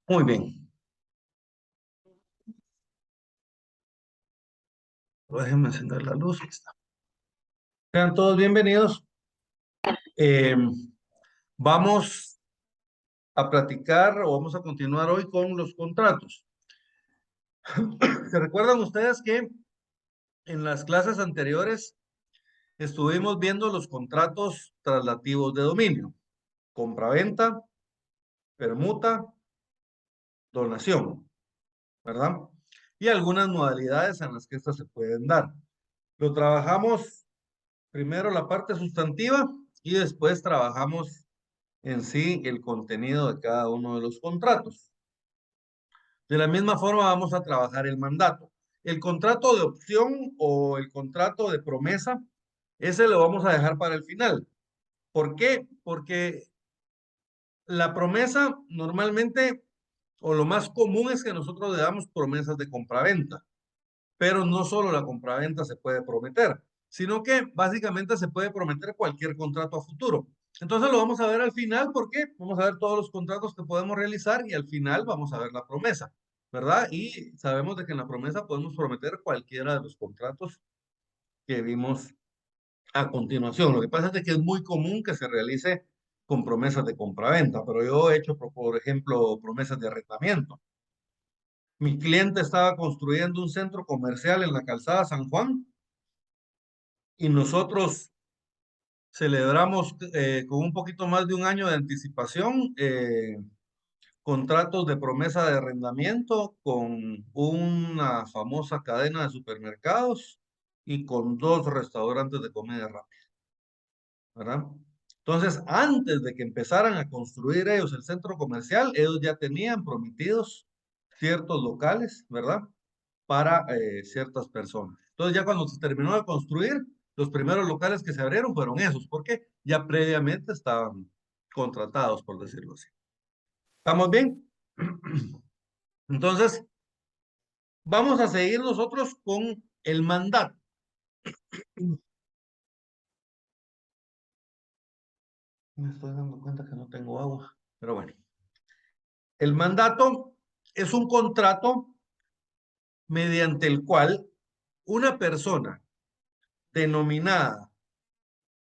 Muy bien. Déjenme encender la luz. Ahí está. Sean todos bienvenidos. Eh, Vamos a platicar o vamos a continuar hoy con los contratos. ¿Se recuerdan ustedes que en las clases anteriores estuvimos viendo los contratos traslativos de dominio? Compraventa, permuta, donación, ¿verdad? Y algunas modalidades en las que estas se pueden dar. Lo trabajamos primero la parte sustantiva y después trabajamos en sí el contenido de cada uno de los contratos. De la misma forma vamos a trabajar el mandato. El contrato de opción o el contrato de promesa, ese lo vamos a dejar para el final. ¿Por qué? Porque la promesa normalmente, o lo más común es que nosotros le damos promesas de compraventa, pero no solo la compraventa se puede prometer, sino que básicamente se puede prometer cualquier contrato a futuro. Entonces lo vamos a ver al final porque vamos a ver todos los contratos que podemos realizar y al final vamos a ver la promesa, ¿verdad? Y sabemos de que en la promesa podemos prometer cualquiera de los contratos que vimos a continuación. Lo que pasa es de que es muy común que se realice con promesas de compraventa, pero yo he hecho, por ejemplo, promesas de arrendamiento. Mi cliente estaba construyendo un centro comercial en la calzada San Juan y nosotros celebramos con un poquito más de un año de anticipación contratos de promesa de arrendamiento con una famosa cadena de supermercados y con dos restaurantes de comida rápida, ¿verdad? Entonces, antes de que empezaran a construir ellos el centro comercial, ellos ya tenían prometidos ciertos locales, ¿verdad? Para ciertas personas. Entonces, ya cuando se terminó de construir, los primeros locales que se abrieron fueron esos, porque ya previamente estaban contratados, por decirlo así. ¿Estamos bien? Entonces, vamos a seguir nosotros con el mandato. Me estoy dando cuenta que no tengo agua, pero bueno. El mandato es un contrato mediante el cual una persona denominada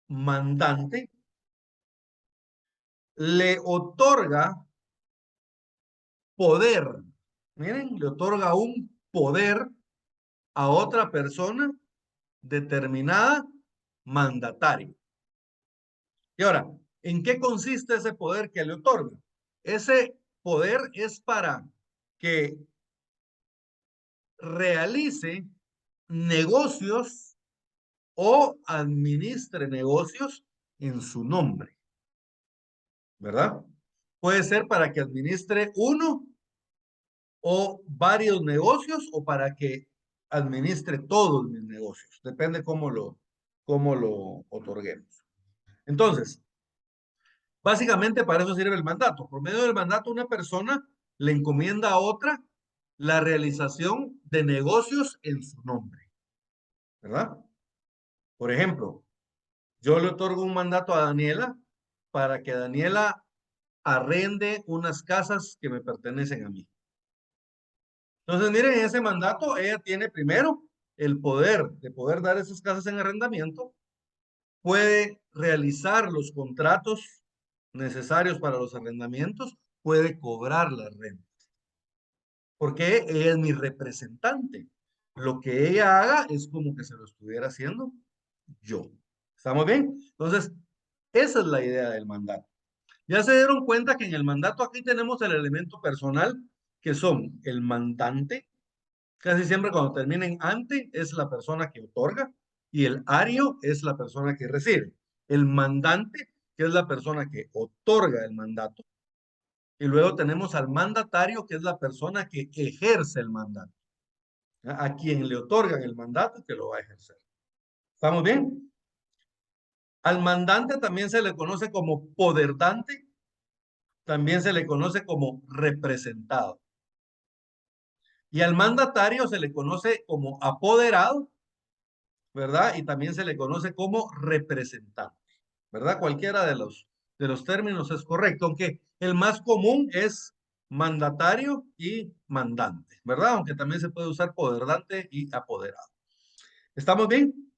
mandante le otorga poder. Miren, le otorga un poder a otra persona determinada mandatario. Y ahora, ¿en qué consiste ese poder que le otorga? Ese poder es para que realice negocios o administre negocios en su nombre, ¿verdad? Puede ser para que administre uno o varios negocios o para que administre todos mis negocios. Depende cómo lo otorguemos. Entonces, básicamente para eso sirve el mandato. Por medio del mandato, una persona le encomienda a otra la realización de negocios en su nombre, ¿verdad? Por ejemplo, yo le otorgo un mandato a Daniela para que Daniela arrende unas casas que me pertenecen a mí. Entonces, miren, en ese mandato ella tiene primero el poder de poder dar esas casas en arrendamiento, puede realizar los contratos necesarios para los arrendamientos, puede cobrar la renta, porque ella es mi representante. Lo que ella haga es como que se lo estuviera haciendo yo. ¿Estamos bien? Entonces, esa es la idea del mandato. Ya se dieron cuenta que en el mandato aquí tenemos el elemento personal, que son el mandante. Casi siempre cuando termina en ante es la persona que otorga y el ario es la persona que recibe. El mandante, que es la persona que otorga el mandato. Y luego tenemos al mandatario, que es la persona que ejerce el mandato. A quien le otorgan el mandato que lo va a ejercer. ¿Estamos bien? Al mandante también se le conoce como poderdante, también se le conoce como representado. Y al mandatario se le conoce como apoderado, ¿verdad? Y también se le conoce como representante, ¿verdad? Cualquiera de los términos es correcto, aunque el más común es mandatario y mandante, ¿verdad? Aunque también se puede usar poderdante y apoderado. ¿Estamos bien?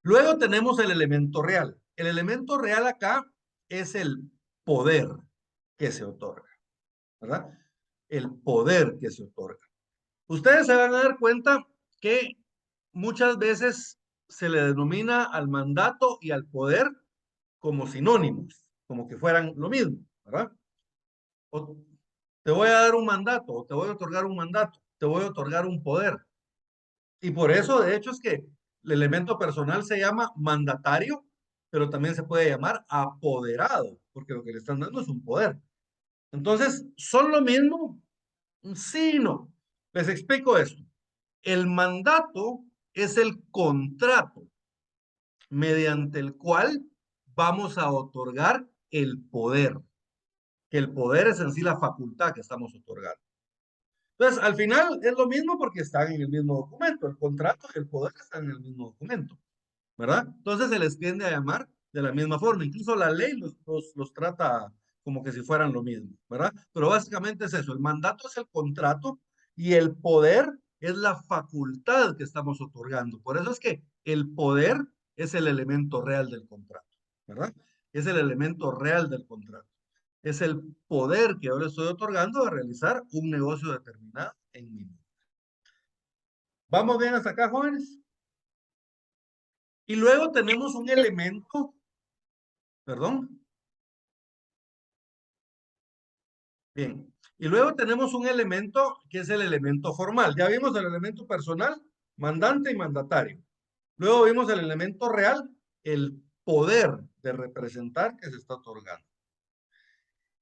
Luego tenemos el elemento real. El elemento real acá es el poder que se otorga, ¿verdad? El poder que se otorga. Ustedes se van a dar cuenta que muchas veces se le denomina al mandato y al poder como sinónimos, como que fueran lo mismo, ¿verdad? O te voy a dar un mandato, o te voy a otorgar un mandato, te voy a otorgar un poder. Y por eso, de hecho, es que el elemento personal se llama mandatario, pero también se puede llamar apoderado, porque lo que le están dando es un poder. Entonces, ¿son lo mismo? Sí y no. Les explico esto. El mandato es el contrato mediante el cual vamos a otorgar el poder, que el poder es en sí la facultad que estamos otorgando. Entonces, al final es lo mismo porque están en el mismo documento. El contrato y el poder están en el mismo documento, ¿verdad? Entonces se les tiende a llamar de la misma forma. Incluso la ley los trata como que si fueran lo mismo, ¿verdad? Pero básicamente es eso. El mandato es el contrato y el poder es la facultad que estamos otorgando. Por eso es que el poder es el elemento real del contrato, ¿verdad? Es el elemento real del contrato. Es el poder que yo le estoy otorgando a realizar un negocio determinado en mi vida. ¿Vamos bien hasta acá, jóvenes? Y luego tenemos un elemento, perdón, bien. Y luego tenemos un elemento que es el elemento formal. Ya vimos el elemento personal, mandante y mandatario. Luego vimos el elemento real, el poder de representar que se está otorgando.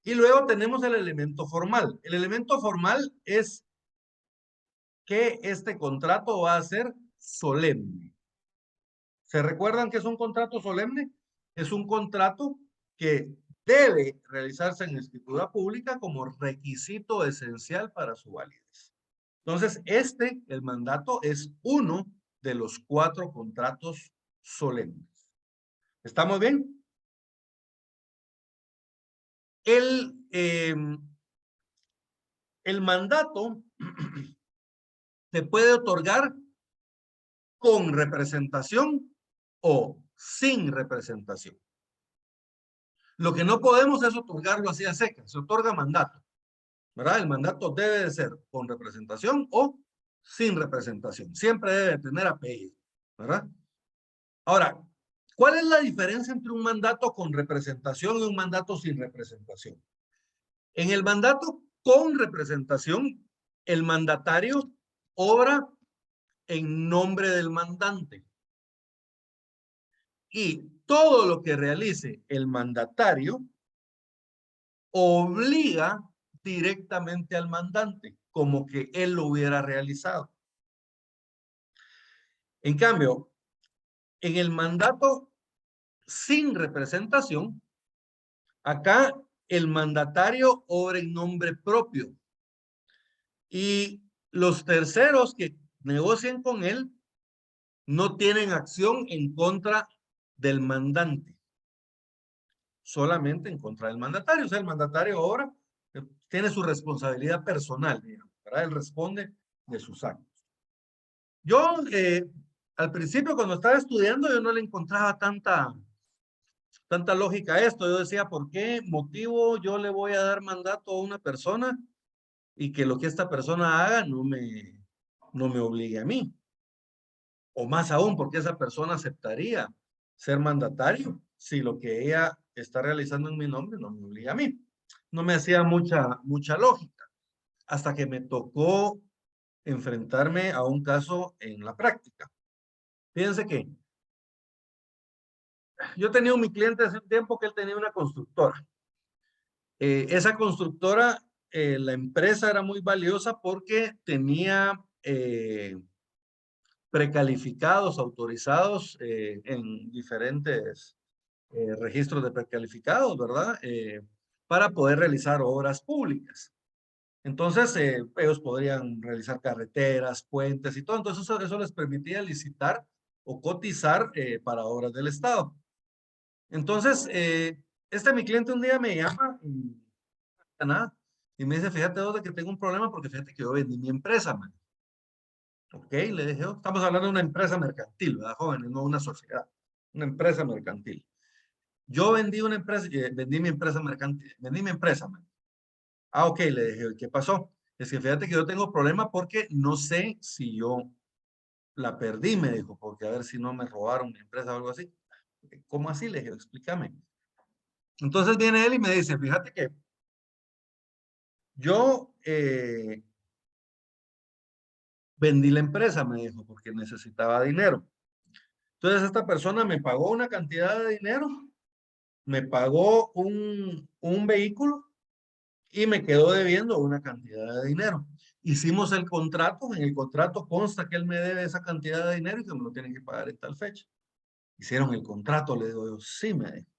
Y luego tenemos el elemento formal. El elemento formal es que este contrato va a ser solemne. ¿Se recuerdan que es un contrato solemne? Es un contrato que debe realizarse en escritura pública como requisito esencial para su validez. Entonces, el mandato, es uno de los 4 contratos solemnes. ¿Estamos bien? El, eh, el mandato se puede otorgar con representación o sin representación. Lo que no podemos es otorgarlo así a secas, se otorga mandato, ¿verdad? El mandato debe de ser con representación o sin representación. Siempre debe tener apellido, ¿verdad? Ahora, ¿cuál es la diferencia entre un mandato con representación y un mandato sin representación? En el mandato con representación, el mandatario obra en nombre del mandante. Y todo lo que realice el mandatario obliga directamente al mandante, como que él lo hubiera realizado. En cambio, en el mandato sin representación, acá el mandatario obra en nombre propio y los terceros que negocian con él no tienen acción en contra del mandante, solamente en contra del mandatario. O sea, el mandatario ahora tiene su responsabilidad personal, digamos, ¿verdad? Él responde de sus actos. Yo, al principio, cuando estaba estudiando, yo no le encontraba tanta lógica a esto. Yo decía, ¿por qué motivo yo le voy a dar mandato a una persona y que lo que esta persona haga no me obligue a mí? O más aún, ¿por qué esa persona aceptaría ser mandatario si lo que ella está realizando en mi nombre no me obliga a mí? No me hacía mucha lógica hasta que me tocó enfrentarme a un caso en la práctica. Fíjense que yo tenía un mi cliente hace un tiempo que él tenía una constructora. Esa constructora, la empresa era muy valiosa porque tenía precalificados autorizados en diferentes registros de precalificados, ¿verdad? Para poder realizar obras públicas. Entonces, ellos podrían realizar carreteras, puentes y todo. Entonces, eso les permitía licitar o cotizar para obras del Estado. Entonces, mi cliente un día me llama y nada, Y me dice, fíjate vos de que tengo un problema porque fíjate que yo vendí mi empresa, man. Ok, le dije, "Oh, estamos hablando de una empresa mercantil, ¿verdad, jóvenes? No una sociedad, una empresa mercantil. Yo vendí una empresa, vendí mi empresa mercantil, vendí mi empresa, man. Ah, ok, le dije, ¿qué pasó? Es que fíjate que yo tengo problema porque no sé si yo la perdí, me dijo, porque a ver si no me robaron mi empresa o algo así. ¿Cómo así? Le dije, explícame. Entonces viene él y me dice, fíjate que yo vendí la empresa, me dijo, porque necesitaba dinero. Entonces esta persona me pagó una cantidad de dinero, me pagó un vehículo y me quedó debiendo una cantidad de dinero. Hicimos el contrato, en el contrato consta que él me debe esa cantidad de dinero y que me lo tienen que pagar en tal fecha. Hicieron el contrato, le digo yo, sí, me dijo.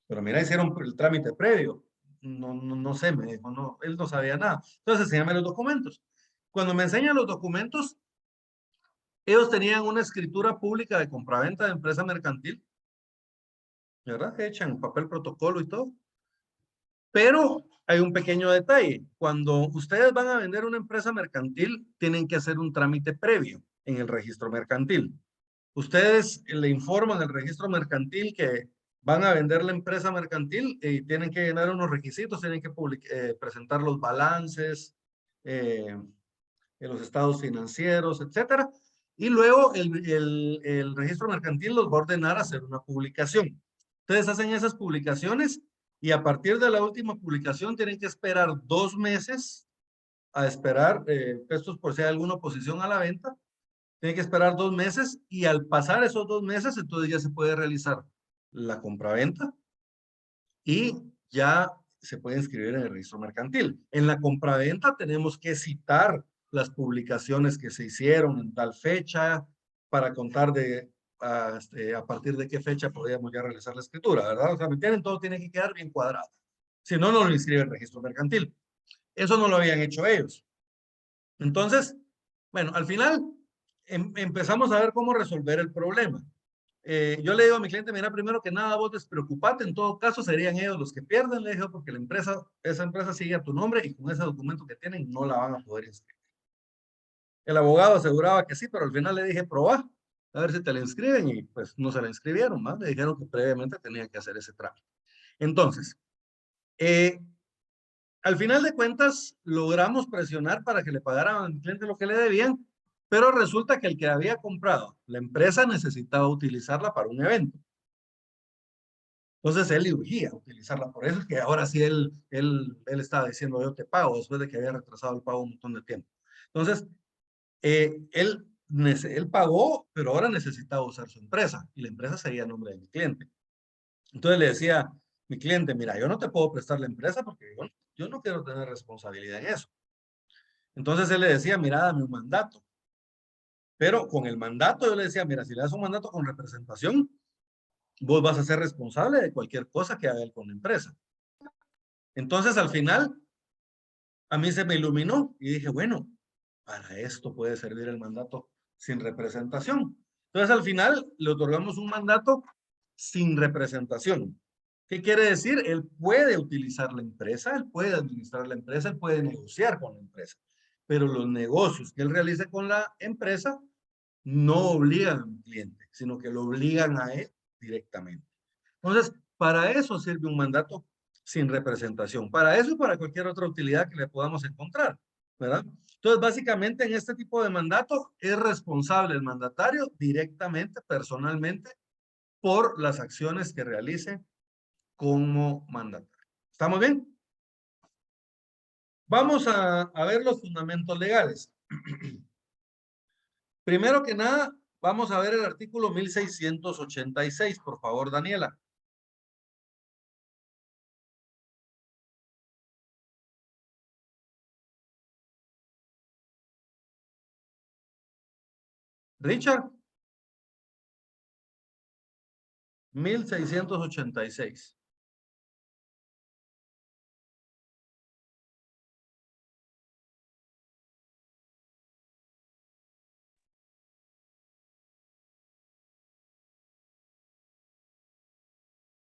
Pero mira, hicieron el trámite previo. No sé, me dijo, no, él no sabía nada. Entonces, enséñame los documentos. Cuando me enseñan los documentos, ellos tenían una escritura pública de compraventa de empresa mercantil, ¿verdad? Hecha en papel protocolo y todo. Pero hay un pequeño detalle. Cuando ustedes van a vender una empresa mercantil, tienen que hacer un trámite previo en el registro mercantil. Ustedes le informan al registro mercantil que van a vender la empresa mercantil y tienen que llenar unos requisitos, tienen que presentar los balances, los estados financieros, etcétera. Y luego el registro mercantil los va a ordenar a hacer una publicación. Ustedes hacen esas publicaciones y a partir de la última publicación tienen que esperar 2 meses a esperar, estos por si hay alguna oposición a la venta, tienen que esperar 2 meses y al pasar esos 2 meses, entonces ya se puede realizar la compraventa y ya se puede inscribir en el registro mercantil. En la compraventa tenemos que citar las publicaciones que se hicieron en tal fecha para contar a partir de qué fecha podríamos ya realizar la escritura, ¿verdad? O sea, ¿me entienden? Todo tiene que quedar bien cuadrado. Si no, no lo inscribe el registro mercantil. Eso no lo habían hecho ellos. Entonces, bueno, al final empezamos a ver cómo resolver el problema. Yo le digo a mi cliente, mira, primero que nada, vos despreocupate, en todo caso serían ellos los que pierden, le dije, porque la empresa, esa empresa sigue a tu nombre y con ese documento que tienen no la van a poder inscribir. El abogado aseguraba que sí, pero al final le dije, probá, a ver si te la inscriben y pues no se la inscribieron, más le dijeron que previamente tenía que hacer ese trámite. Entonces, eh, al final de cuentas, logramos presionar para que le pagaran al cliente lo que le debían, pero resulta que el que había comprado la empresa necesitaba utilizarla para un evento. Entonces él le urgía utilizarla. Por eso es que ahora sí él estaba diciendo yo te pago después de que había retrasado el pago un montón de tiempo. Entonces, él pagó, pero ahora necesitaba usar su empresa y la empresa seguía a nombre de mi cliente. Entonces le decía a mi cliente, mira, yo no te puedo prestar la empresa porque yo no quiero tener responsabilidad en eso. Entonces él le decía, mira, dame un mandato. Pero con el mandato yo le decía, mira, si le das un mandato con representación, vos vas a ser responsable de cualquier cosa que haga él con la empresa. Entonces al final a mí se me iluminó y dije, bueno, para esto puede servir el mandato sin representación. Entonces al final le otorgamos un mandato sin representación. ¿Qué quiere decir? Él puede utilizar la empresa, él puede administrar la empresa, él puede negociar con la empresa, pero los negocios que él realice con la empresa no obligan a un cliente, sino que lo obligan a él directamente. Entonces, para eso sirve un mandato sin representación. Para eso y para cualquier otra utilidad que le podamos encontrar, ¿verdad? Entonces, básicamente en este tipo de mandato es responsable el mandatario directamente, personalmente, por las acciones que realice como mandatario. ¿Estamos bien? Vamos a ver los fundamentos legales. Primero que nada, vamos a ver el artículo 1686, por favor, Daniela. Richard, 1686.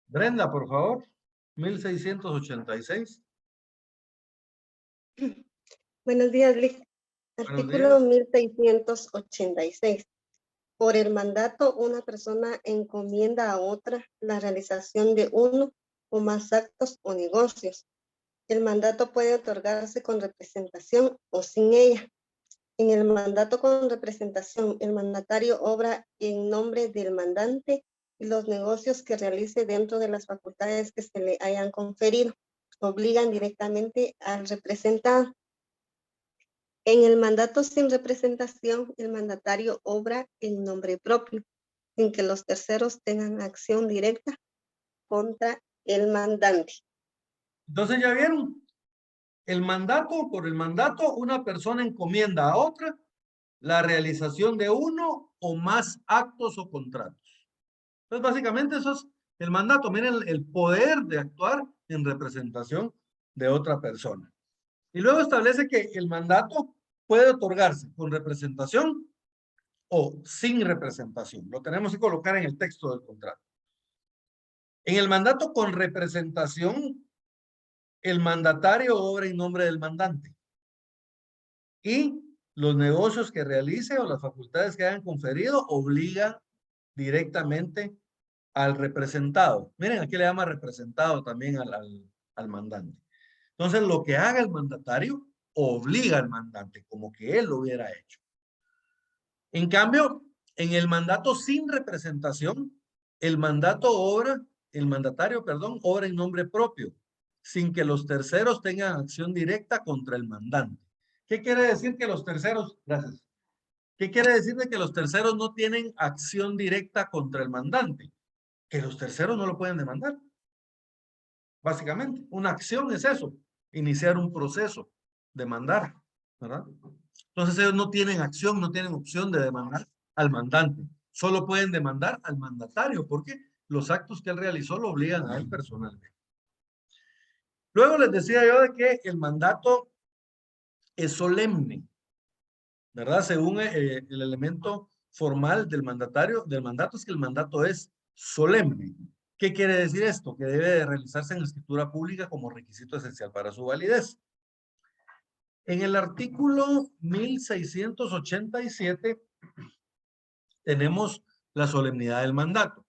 Brenda, por favor. 1686. Buenos días, Lic. Buenos Artículo días. 1686. Por el mandato, una persona encomienda a otra la realización de uno o más actos o negocios. El mandato puede otorgarse con representación o sin ella. En el mandato con representación, el mandatario obra en nombre del mandante y los negocios que realice dentro de las facultades que se le hayan conferido obligan directamente al representado. En el mandato sin representación, el mandatario obra en nombre propio, sin que los terceros tengan acción directa contra el mandante. Entonces ya vieron, por el mandato, una persona encomienda a otra la realización de uno o más actos o contratos. Entonces, básicamente eso es el mandato. Miren el poder de actuar en representación de otra persona. Y luego establece que el mandato puede otorgarse con representación o sin representación. Lo tenemos que colocar en el texto del contrato. En el mandato con representación, el mandatario obra en nombre del mandante. Y los negocios que realice o las facultades que hayan conferido obligan directamente al representado. Miren, aquí le llama representado también al mandante. Entonces, lo que haga el mandatario obliga al mandante, como que él lo hubiera hecho. En cambio, en el mandato sin representación, el mandatario, obra en nombre propio, sin que los terceros tengan acción directa contra el mandante. ¿Qué quiere decir que los terceros, gracias? ¿Qué quiere decir de que los terceros no tienen acción directa contra el mandante? Que los terceros no lo pueden demandar. Básicamente, una acción es eso, iniciar un proceso, demandar, ¿verdad? Entonces ellos no tienen acción, no tienen opción de demandar al mandante. Solo pueden demandar al mandatario porque los actos que él realizó lo obligan a él personalmente. Luego les decía yo de que el mandato es solemne, ¿verdad? Según el elemento formal del mandato es que el mandato es solemne. ¿Qué quiere decir esto? Que debe de realizarse en la escritura pública como requisito esencial para su validez. En el artículo 1687 tenemos la solemnidad del mandato.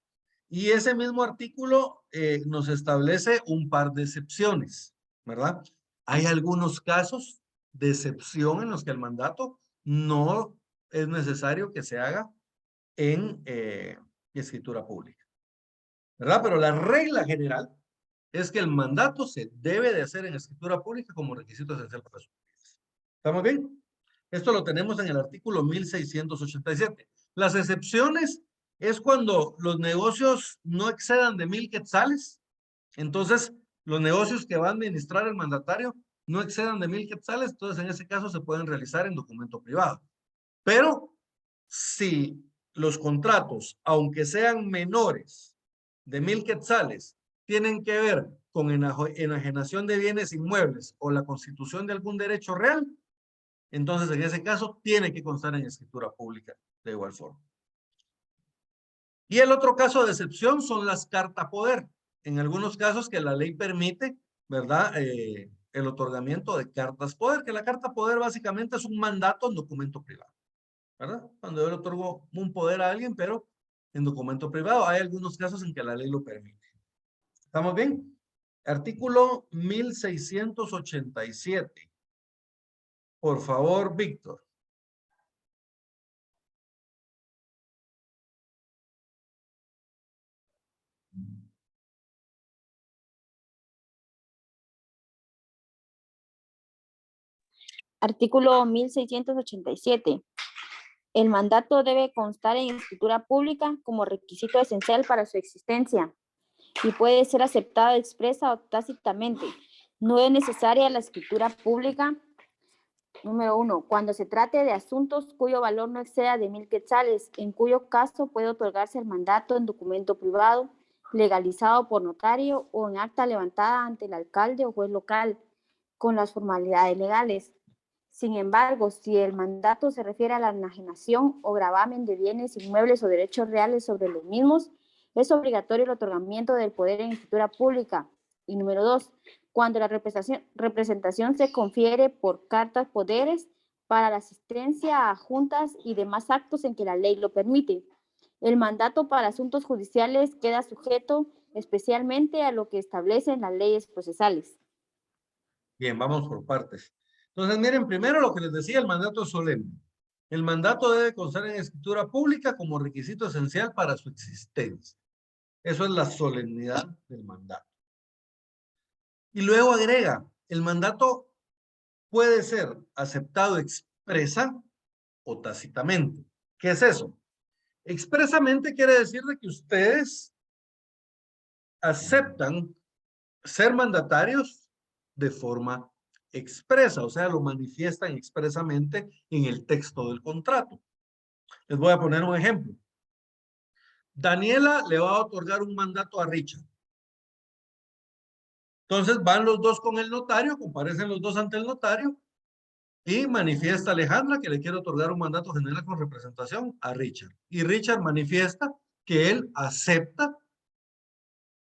Y ese mismo artículo nos establece un par de excepciones, ¿verdad? Hay algunos casos de excepción en los que el mandato no es necesario que se haga en escritura pública, ¿verdad? Pero la regla general es que el mandato se debe de hacer en escritura pública como requisito esencial para su validez. ¿Estamos bien? Esto lo tenemos en el artículo 1687. Las excepciones es cuando los negocios no excedan de 1,000 quetzales. Entonces, los negocios que va a administrar el mandatario no excedan de 1,000 quetzales. Entonces, en ese caso se pueden realizar en documento privado. Pero si los contratos, aunque sean menores de 1,000 quetzales, tienen que ver con enajenación de bienes inmuebles o la constitución de algún derecho real, entonces en ese caso tiene que constar en escritura pública de igual forma. Y el otro caso de excepción son las carta poder. En algunos casos que la ley permite, ¿verdad? El otorgamiento de cartas poder, que la carta poder básicamente es un mandato en documento privado, ¿verdad? Cuando yo le otorgo un poder a alguien, pero en documento privado. Hay algunos casos en que la ley lo permite. ¿Estamos bien? Artículo 1687. Por favor, Víctor. Artículo 1687. El mandato debe constar en escritura pública como requisito esencial para su existencia y puede ser aceptado expresa o tácitamente. No es necesaria la escritura pública. Número 1. Cuando se trate de asuntos cuyo valor no exceda de 1,000 quetzales, en cuyo caso puede otorgarse el mandato en documento privado, legalizado por notario o en acta levantada ante el alcalde o juez local, con las formalidades legales. Sin embargo, si el mandato se refiere a la enajenación o gravamen de bienes inmuebles o derechos reales sobre los mismos, es obligatorio el otorgamiento del poder en escritura pública. Y número 2, cuando la representación se confiere por cartas poderes para la asistencia a juntas y demás actos en que la ley lo permite. El mandato para asuntos judiciales queda sujeto especialmente a lo que establecen las leyes procesales. Bien, vamos por partes. Entonces, miren, primero lo que les decía, el mandato solemne. El mandato debe constar en escritura pública como requisito esencial para su existencia. Eso es la solemnidad del mandato. Y luego agrega, el mandato puede ser aceptado expresa o tácitamente. ¿Qué es eso? Expresamente quiere decir de que ustedes aceptan ser mandatarios de forma expresa, o sea, lo manifiestan expresamente en el texto del contrato. Les voy a poner un ejemplo. Daniela le va a otorgar un mandato a Richard. Entonces van los dos con el notario, comparecen los dos ante el notario y manifiesta Alejandra que le quiere otorgar un mandato general con representación a Richard. Y Richard manifiesta que él acepta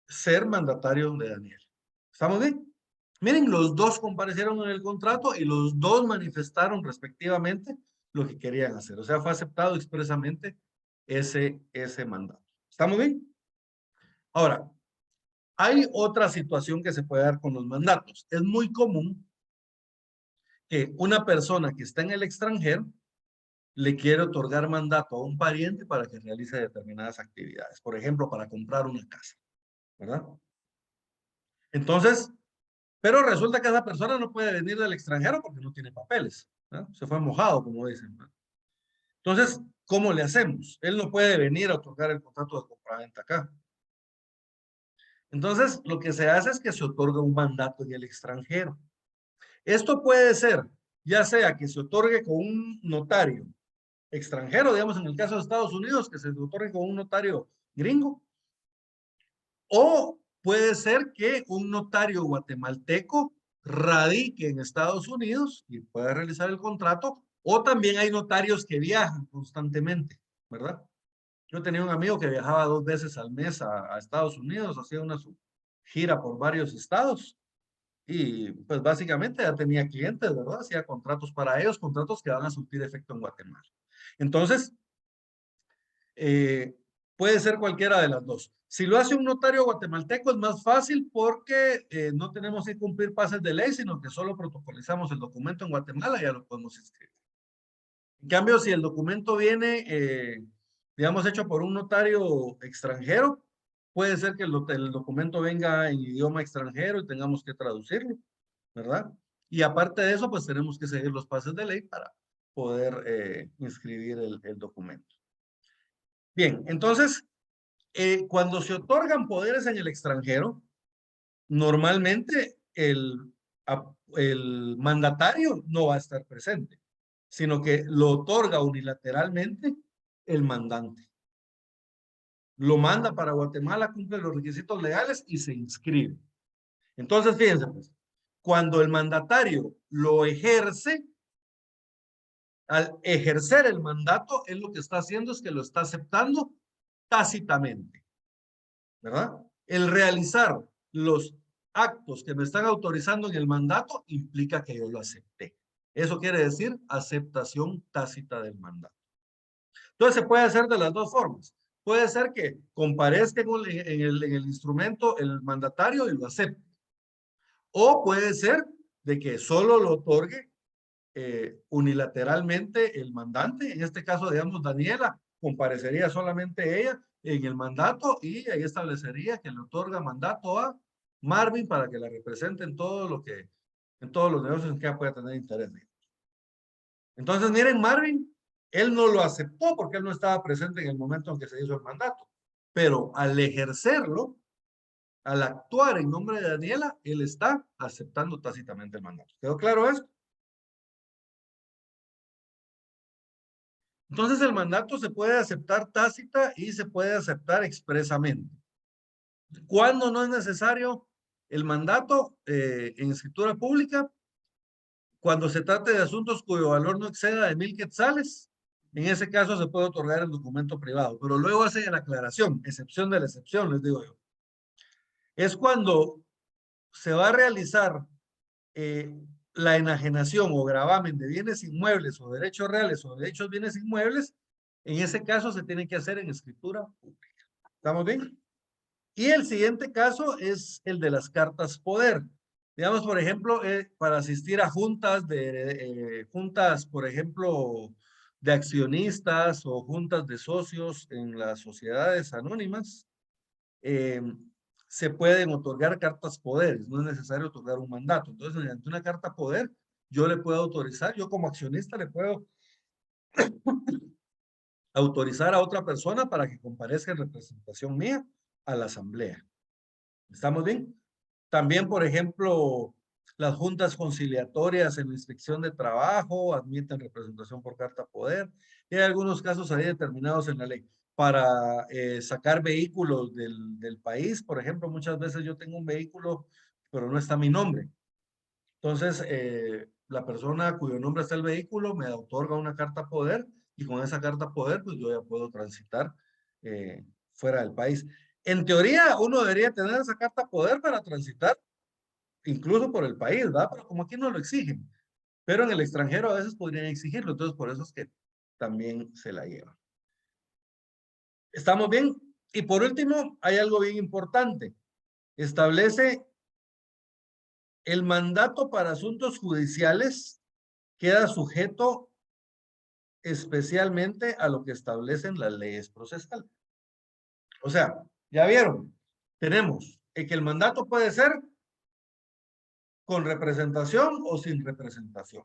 ser mandatario de Daniela. ¿Estamos bien? Miren, los dos comparecieron en el contrato y los dos manifestaron respectivamente lo que querían hacer. O sea, fue aceptado expresamente ese mandato. ¿Estamos bien? Ahora, hay otra situación que se puede dar con los mandatos. Es muy común que una persona que está en el extranjero le quiere otorgar mandato a un pariente para que realice determinadas actividades. Por ejemplo, para comprar una casa, ¿verdad? Entonces, pero resulta que esa persona no puede venir del extranjero porque no tiene papeles, ¿no? Se fue mojado, como dicen, ¿no? Entonces, ¿cómo le hacemos? Él no puede venir a otorgar el contrato de compraventa acá. Entonces, lo que se hace es que se otorga un mandato en el extranjero. Esto puede ser, ya sea que se otorgue con un notario extranjero, digamos en el caso de Estados Unidos, que se otorgue con un notario gringo, o puede ser que un notario guatemalteco radique en Estados Unidos y pueda realizar el contrato, o también hay notarios que viajan constantemente, ¿verdad? Yo tenía un amigo que viajaba 2 veces al mes a Estados Unidos, hacía una gira por varios estados y pues básicamente ya tenía clientes, ¿verdad? Hacía contratos para ellos, contratos que van a surtir efecto en Guatemala. Entonces, puede ser cualquiera de las dos. Si lo hace un notario guatemalteco es más fácil porque no tenemos que cumplir pases de ley, sino que solo protocolizamos el documento en Guatemala y ya lo podemos inscribir. En cambio, si el documento viene, digamos, hecho por un notario extranjero, puede ser que el documento venga en idioma extranjero y tengamos que traducirlo, ¿verdad? Y aparte de eso, pues tenemos que seguir los pases de ley para poder inscribir el documento. Bien, entonces, cuando se otorgan poderes en el extranjero, normalmente el mandatario no va a estar presente, sino que lo otorga unilateralmente el mandante. Lo manda para Guatemala, cumple los requisitos legales y se inscribe. Entonces, fíjense, pues, cuando el mandatario lo ejerce, al ejercer el mandato, él lo que está haciendo es que lo está aceptando tácitamente, ¿verdad? El realizar los actos que me están autorizando en el mandato implica que yo lo acepté. Eso quiere decir aceptación tácita del mandato. Entonces se puede hacer de las dos formas. Puede ser que comparezca en el instrumento el mandatario y lo acepte. O puede ser de que solo lo otorgue unilateralmente el mandante. En este caso, digamos, Daniela, comparecería solamente ella en el mandato y ahí establecería que le otorga mandato a Marvin para que la represente en todo lo que, en todos los negocios en que ella pueda tener interés. Entonces, miren, Marvin, él no lo aceptó porque él no estaba presente en el momento en que se hizo el mandato, pero al ejercerlo, al actuar en nombre de Daniela, él está aceptando tácitamente el mandato. ¿Quedó claro esto? Entonces el mandato se puede aceptar tácita y se puede aceptar expresamente. ¿Cuándo no es necesario el mandato en escritura pública? Cuando se trate de asuntos cuyo valor no exceda de 1,000 quetzales, en ese caso se puede otorgar el documento privado, pero luego hace la aclaración, excepción de la excepción, les digo yo. Es cuando se va a realizar la enajenación o gravamen de bienes inmuebles o derechos reales o derechos bienes inmuebles, en ese caso se tiene que hacer en escritura pública. ¿Estamos bien? Y el siguiente caso es el de las cartas poder. Digamos, por ejemplo, para asistir a juntas juntas, por ejemplo, de accionistas o juntas de socios en las sociedades anónimas, se pueden otorgar cartas poderes, no es necesario otorgar un mandato. Entonces, mediante una carta poder, yo le puedo autorizar, yo como accionista le puedo autorizar a otra persona para que comparezca en representación mía a la asamblea. ¿Estamos bien? También, por ejemplo, las juntas conciliatorias en la inspección de trabajo admiten representación por carta poder. Y hay algunos casos ahí determinados en la ley. Para sacar vehículos del país, por ejemplo, muchas veces yo tengo un vehículo, pero no está mi nombre. Entonces, la persona cuyo nombre está el vehículo me otorga una carta poder y con esa carta poder, pues yo ya puedo transitar fuera del país. En teoría, uno debería tener esa carta poder para transitar incluso por el país, ¿verdad? Pero como aquí no lo exigen, pero en el extranjero a veces podrían exigirlo, entonces por eso es que también se la llevan. ¿Estamos bien? Y por último, hay algo bien importante. Establece el mandato para asuntos judiciales queda sujeto especialmente a lo que establecen las leyes procesales. O sea, ya vieron, tenemos que el mandato puede ser con representación o sin representación.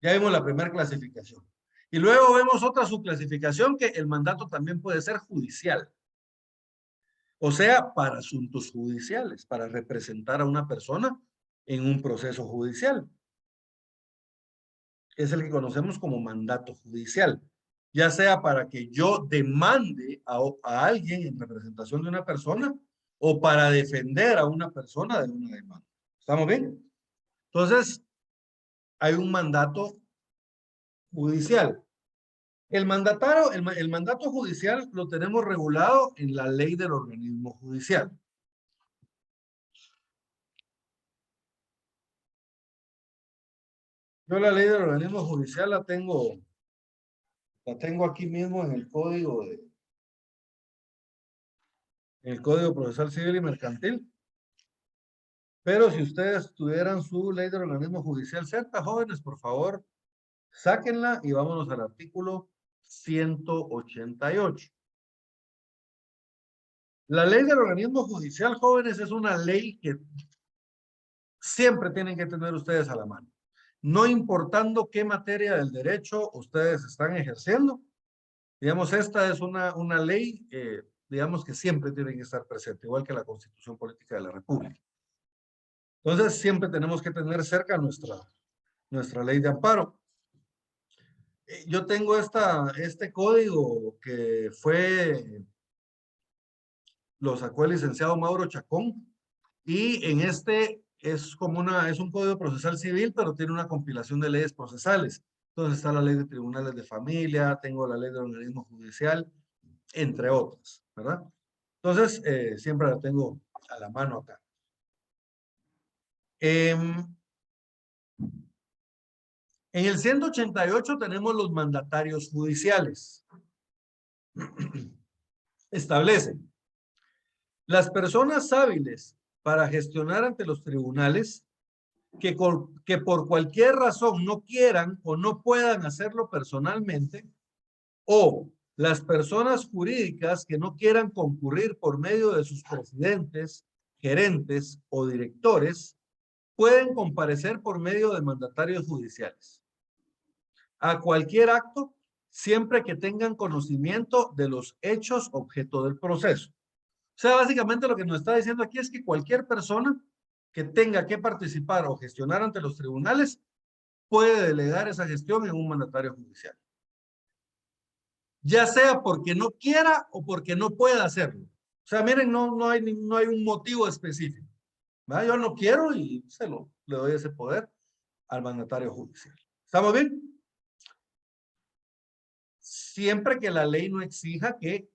Ya vimos la primera clasificación. Y luego vemos otra subclasificación que el mandato también puede ser judicial. O sea, para asuntos judiciales, para representar a una persona en un proceso judicial. Es el que conocemos como mandato judicial. Ya sea para que yo demande a alguien en representación de una persona o para defender a una persona de una demanda. ¿Estamos bien? Entonces, hay un mandato judicial. El mandato judicial lo tenemos regulado en la ley del organismo judicial. Yo la ley del organismo judicial la tengo aquí mismo en el Código Procesal Civil y Mercantil. Pero si ustedes tuvieran su ley del organismo judicial cerca, jóvenes, por favor, sáquenla y vámonos al artículo 188. La ley del organismo judicial, jóvenes, es una ley que siempre tienen que tener ustedes a la mano. No importando qué materia del derecho ustedes están ejerciendo, digamos, esta es una ley, digamos, que siempre tiene que estar presente, igual que la Constitución Política de la República. Entonces, siempre tenemos que tener cerca nuestra ley de amparo. Yo tengo este código que lo sacó el licenciado Mauro Chacón, y en este es un código procesal civil, pero tiene una compilación de leyes procesales. Entonces está la ley de tribunales de familia, tengo la ley del organismo judicial, entre otras, ¿verdad? Entonces, siempre la tengo a la mano acá. En el 188 tenemos los mandatarios judiciales. Establecen las personas hábiles para gestionar ante los tribunales que por cualquier razón no quieran o no puedan hacerlo personalmente, o las personas jurídicas que no quieran concurrir por medio de sus presidentes, gerentes o directores, pueden comparecer por medio de mandatarios judiciales a cualquier acto, siempre que tengan conocimiento de los hechos objeto del proceso. O sea, básicamente lo que nos está diciendo aquí es que cualquier persona que tenga que participar o gestionar ante los tribunales puede delegar esa gestión en un mandatario judicial. Ya sea porque no quiera o porque no pueda hacerlo. O sea, miren, no hay un motivo específico. ¿Verdad? Yo no quiero y le doy ese poder al mandatario judicial. ¿Estamos bien? Siempre que la ley no exija que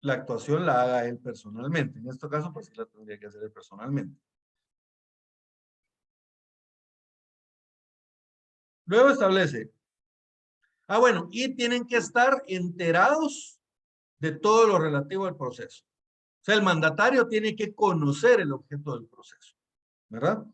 la actuación la haga él personalmente. En este caso, pues sí la tendría que hacer él personalmente. Luego establece, bueno, y tienen que estar enterados de todo lo relativo al proceso. O sea, el mandatario tiene que conocer el objeto del proceso, ¿verdad?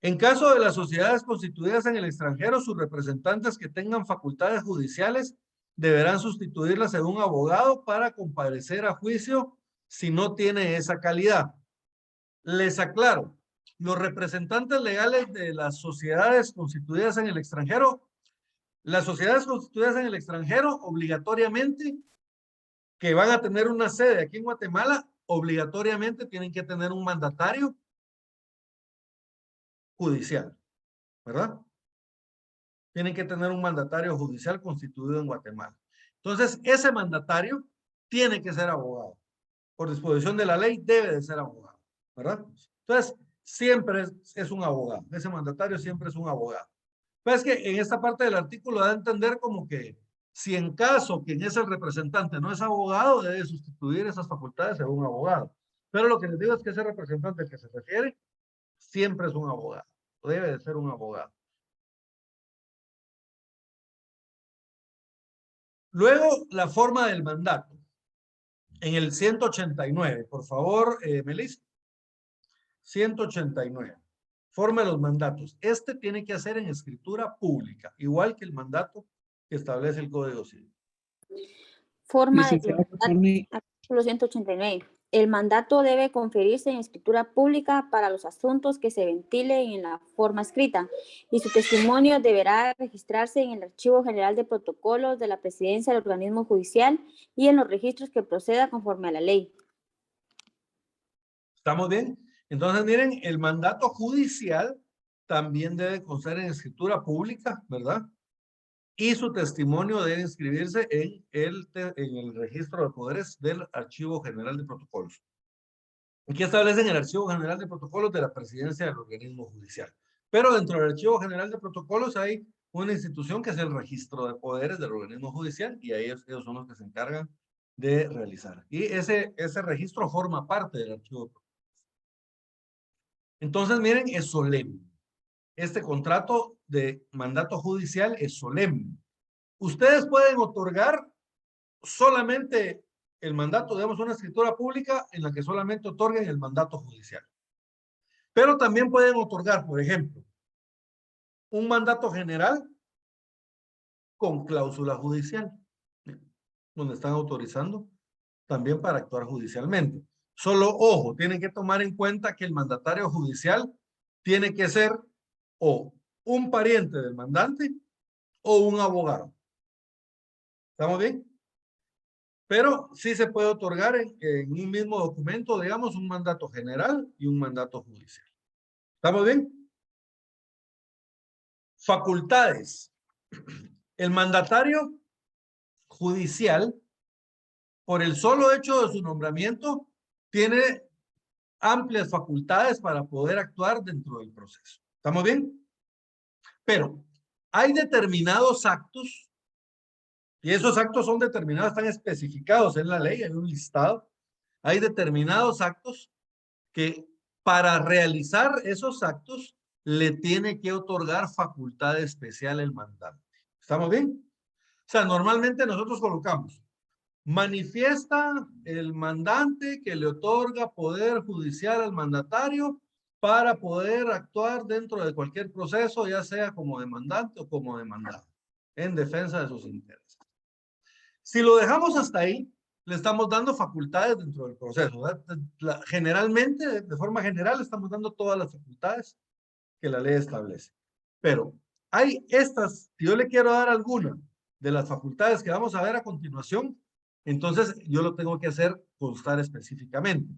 En caso de las sociedades constituidas en el extranjero, sus representantes que tengan facultades judiciales deberán sustituirlas en un abogado para comparecer a juicio si no tiene esa calidad. Les aclaro, los representantes legales de las sociedades constituidas en el extranjero, las sociedades constituidas en el extranjero obligatoriamente que van a tener una sede aquí en Guatemala, obligatoriamente tienen que tener un mandatario judicial, ¿verdad? Tienen que tener un mandatario judicial constituido en Guatemala. Entonces, ese mandatario tiene que ser abogado. Por disposición de la ley, debe de ser abogado, ¿verdad? Entonces, siempre es un abogado. Ese mandatario siempre es un abogado. Pues que en esta parte del artículo da a entender como que si en caso quien es el representante no es abogado, debe sustituir esas facultades en un abogado. Pero lo que les digo es que ese representante al que se refiere siempre es un abogado. Debe de ser un abogado. Luego, la forma del mandato. En el 189, por favor, Melissa. 189. Forma de los mandatos. Este tiene que hacer en escritura pública, igual que el mandato que establece el Código Civil. Forma de artículo 189. El mandato debe conferirse en escritura pública para los asuntos que se ventilen en la forma escrita y su testimonio deberá registrarse en el Archivo General de Protocolos de la Presidencia del Organismo Judicial y en los registros que proceda conforme a la ley. ¿Estamos bien? Entonces, miren, el mandato judicial también debe constar en escritura pública, ¿verdad? Y su testimonio debe inscribirse en el registro de poderes del Archivo General de Protocolos. Aquí establecen el Archivo General de Protocolos de la Presidencia del Organismo Judicial. Pero dentro del Archivo General de Protocolos hay una institución que es el Registro de Poderes del Organismo Judicial y ahí ellos son los que se encargan de realizar. Y ese registro forma parte del Archivo de Protocolos. Entonces, miren, es solemne. Este contrato de mandato judicial es solemne. Ustedes pueden otorgar solamente el mandato, digamos, una escritura pública en la que solamente otorguen el mandato judicial. Pero también pueden otorgar, por ejemplo, un mandato general con cláusula judicial, donde están autorizando también para actuar judicialmente. Solo, ojo, tienen que tomar en cuenta que el mandatario judicial tiene que ser o un pariente del mandante o un abogado. ¿Estamos bien? Pero sí se puede otorgar en un mismo documento, digamos, un mandato general y un mandato judicial. ¿Estamos bien? Facultades. El mandatario judicial, por el solo hecho de su nombramiento, tiene amplias facultades para poder actuar dentro del proceso. ¿Estamos bien? Pero hay determinados actos, y esos actos son determinados, están especificados en la ley, hay un listado. Hay determinados actos que para realizar esos actos le tiene que otorgar facultad especial el mandante. ¿Estamos bien? O sea, normalmente nosotros colocamos, manifiesta el mandante que le otorga poder judicial al mandatario para poder actuar dentro de cualquier proceso, ya sea como demandante o como demandado, en defensa de sus intereses. Si lo dejamos hasta ahí, le estamos dando facultades dentro del proceso. Generalmente, de forma general, estamos dando todas las facultades que la ley establece. Pero hay estas, si yo le quiero dar alguna de las facultades que vamos a ver a continuación, entonces yo lo tengo que hacer constar específicamente.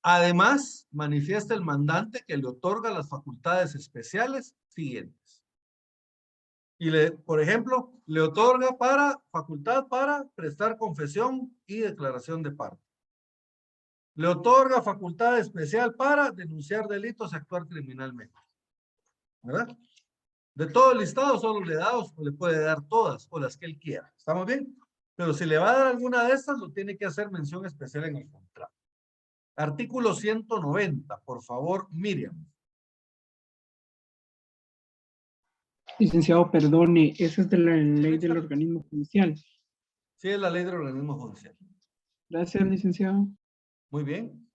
Además, manifiesta el mandante que le otorga las facultades especiales siguientes. Y por ejemplo, le otorga facultad para prestar confesión y declaración de parte. Le otorga facultad especial para denunciar delitos y actuar criminalmente. ¿Verdad? De todo el listado solo le da o le puede dar todas o las que él quiera. ¿Estamos bien? Pero si le va a dar alguna de estas, lo tiene que hacer mención especial en el contrato. Artículo 190, por favor, Miriam. Licenciado, perdone, esa es de la ley del organismo judicial. Sí, es la ley del organismo judicial. Gracias, licenciado. Muy bien.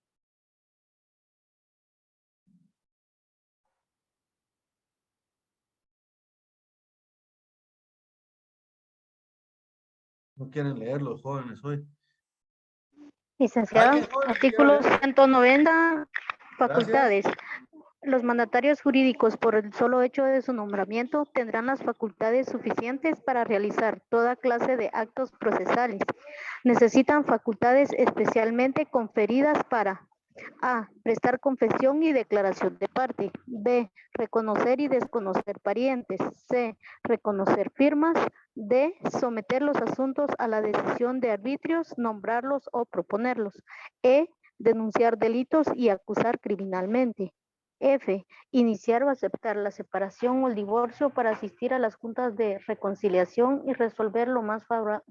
No quieren leer los jóvenes hoy. Licenciado, ¿Alguien joven que artículo quiera leer? 190, Gracias. facultades. Los mandatarios jurídicos, por el solo hecho de su nombramiento, tendrán las facultades suficientes para realizar toda clase de actos procesales. Necesitan facultades especialmente conferidas para: A. Prestar confesión y declaración de parte. B. Reconocer y desconocer parientes. C. Reconocer firmas. D. Someter los asuntos a la decisión de arbitrios, nombrarlos o proponerlos. E. Denunciar delitos y acusar criminalmente. F. Iniciar o aceptar la separación o el divorcio para asistir a las juntas de reconciliación y resolver lo más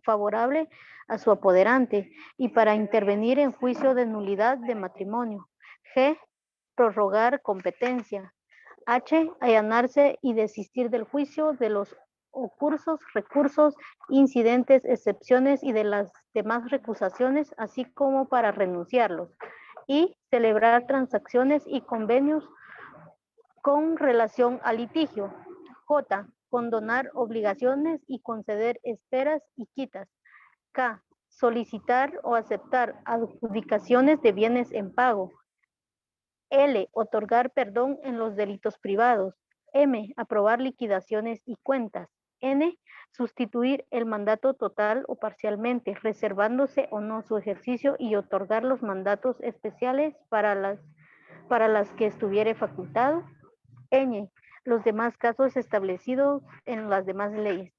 favorable a su apoderante, y para intervenir en juicio de nulidad de matrimonio. G. Prorrogar competencia. H. Allanarse y desistir del juicio, de los ocursos, recursos, incidentes, excepciones y de las demás recusaciones, así como para renunciarlos. Y celebrar transacciones y convenios con relación al litigio. J. Condonar obligaciones y conceder esperas y quitas. K. Solicitar o aceptar adjudicaciones de bienes en pago. L. Otorgar perdón en los delitos privados. M. Aprobar liquidaciones y cuentas. N. Sustituir el mandato total o parcialmente, reservándose o no su ejercicio, y otorgar los mandatos especiales para las que estuviere facultado. Ñ. Los demás casos establecidos en las demás leyes.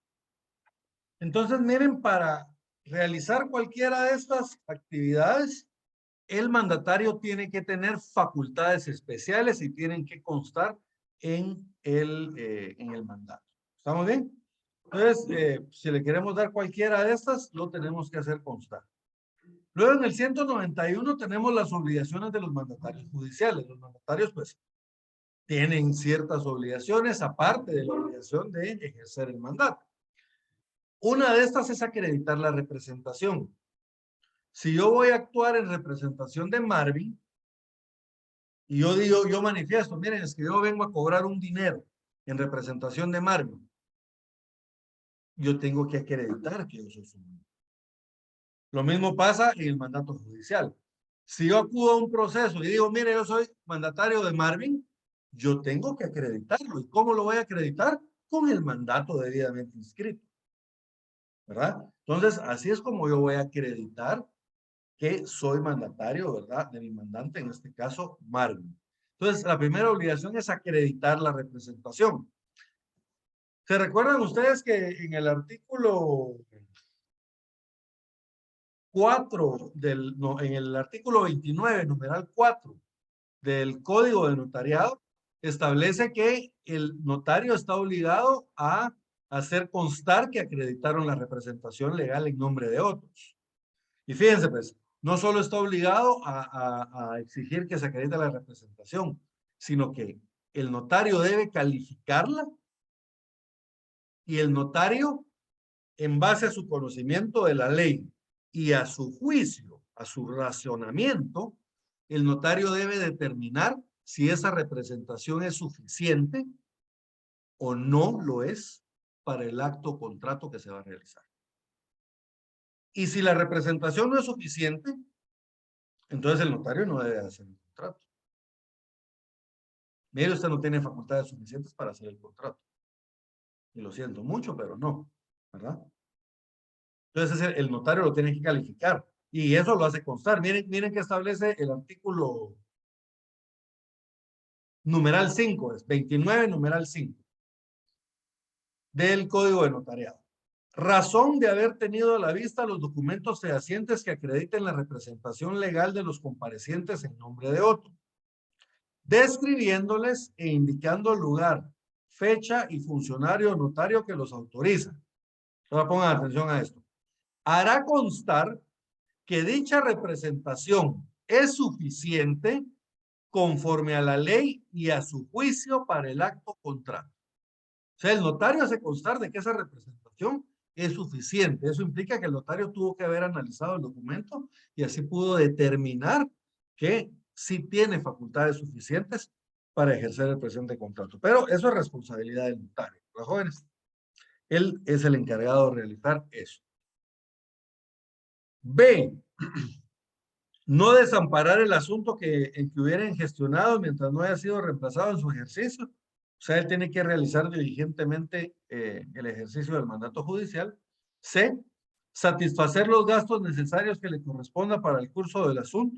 Entonces, miren, para realizar cualquiera de estas actividades, el mandatario tiene que tener facultades especiales y tienen que constar en el mandato. ¿Estamos bien? Entonces, si le queremos dar cualquiera de estas, lo tenemos que hacer constar. Luego, en el 191 tenemos las obligaciones de los mandatarios judiciales. Los mandatarios, pues, tienen ciertas obligaciones, aparte de la obligación de ejercer el mandato. Una de estas es acreditar la representación. Si yo voy a actuar en representación de Marvin, y yo manifiesto, miren, es que yo vengo a cobrar un dinero en representación de Marvin, yo tengo que acreditar que yo soy su mandato. Lo mismo pasa en el mandato judicial. Si yo acudo a un proceso y digo, mire, yo soy mandatario de Marvin, yo tengo que acreditarlo. ¿Y cómo lo voy a acreditar? Con el mandato debidamente inscrito, ¿verdad? Entonces, así es como yo voy a acreditar que soy mandatario, ¿verdad? De mi mandante, en este caso, Marvin. Entonces, la primera obligación es acreditar la representación. ¿Se recuerdan ustedes que en el artículo 4 en el artículo 29, numeral 4 del Código de Notariado, establece que el notario está obligado a hacer constar que acreditaron la representación legal en nombre de otros? Y fíjense, pues, no solo está obligado a exigir que se acredite la representación, sino que el notario debe calificarla, y el notario, en base a su conocimiento de la ley y a su juicio, a su racionamiento, el notario debe determinar si esa representación es suficiente o no lo es para el acto o contrato que se va a realizar. Y si la representación no es suficiente, entonces el notario no debe hacer el contrato. Mire, usted no tiene facultades suficientes para hacer el contrato. Y lo siento mucho, pero no, ¿verdad? Entonces el notario lo tiene que calificar. Y eso lo hace constar. Miren que establece el artículo numeral 5, es 29 numeral 5 del Código de Notariado. Razón de haber tenido a la vista los documentos fehacientes que acrediten la representación legal de los comparecientes en nombre de otro, describiéndoles e indicando lugar, fecha y funcionario notario que los autoriza. Ahora pongan atención a esto. hará constar que dicha representación es suficiente conforme a la ley y a su juicio para el acto contrario. O sea, el notario hace constar de que esa representación es suficiente. Eso implica que el notario tuvo que haber analizado el documento y así pudo determinar que sí tiene facultades suficientes para ejercer el presente contrato. Pero eso es responsabilidad del notario, los jóvenes. Él es el encargado de realizar eso. B. No desamparar el asunto en que hubieran gestionado mientras no haya sido reemplazado en su ejercicio. O sea, él tiene que realizar diligentemente el ejercicio del mandato judicial. C. Satisfacer los gastos necesarios que le corresponda para el curso del asunto.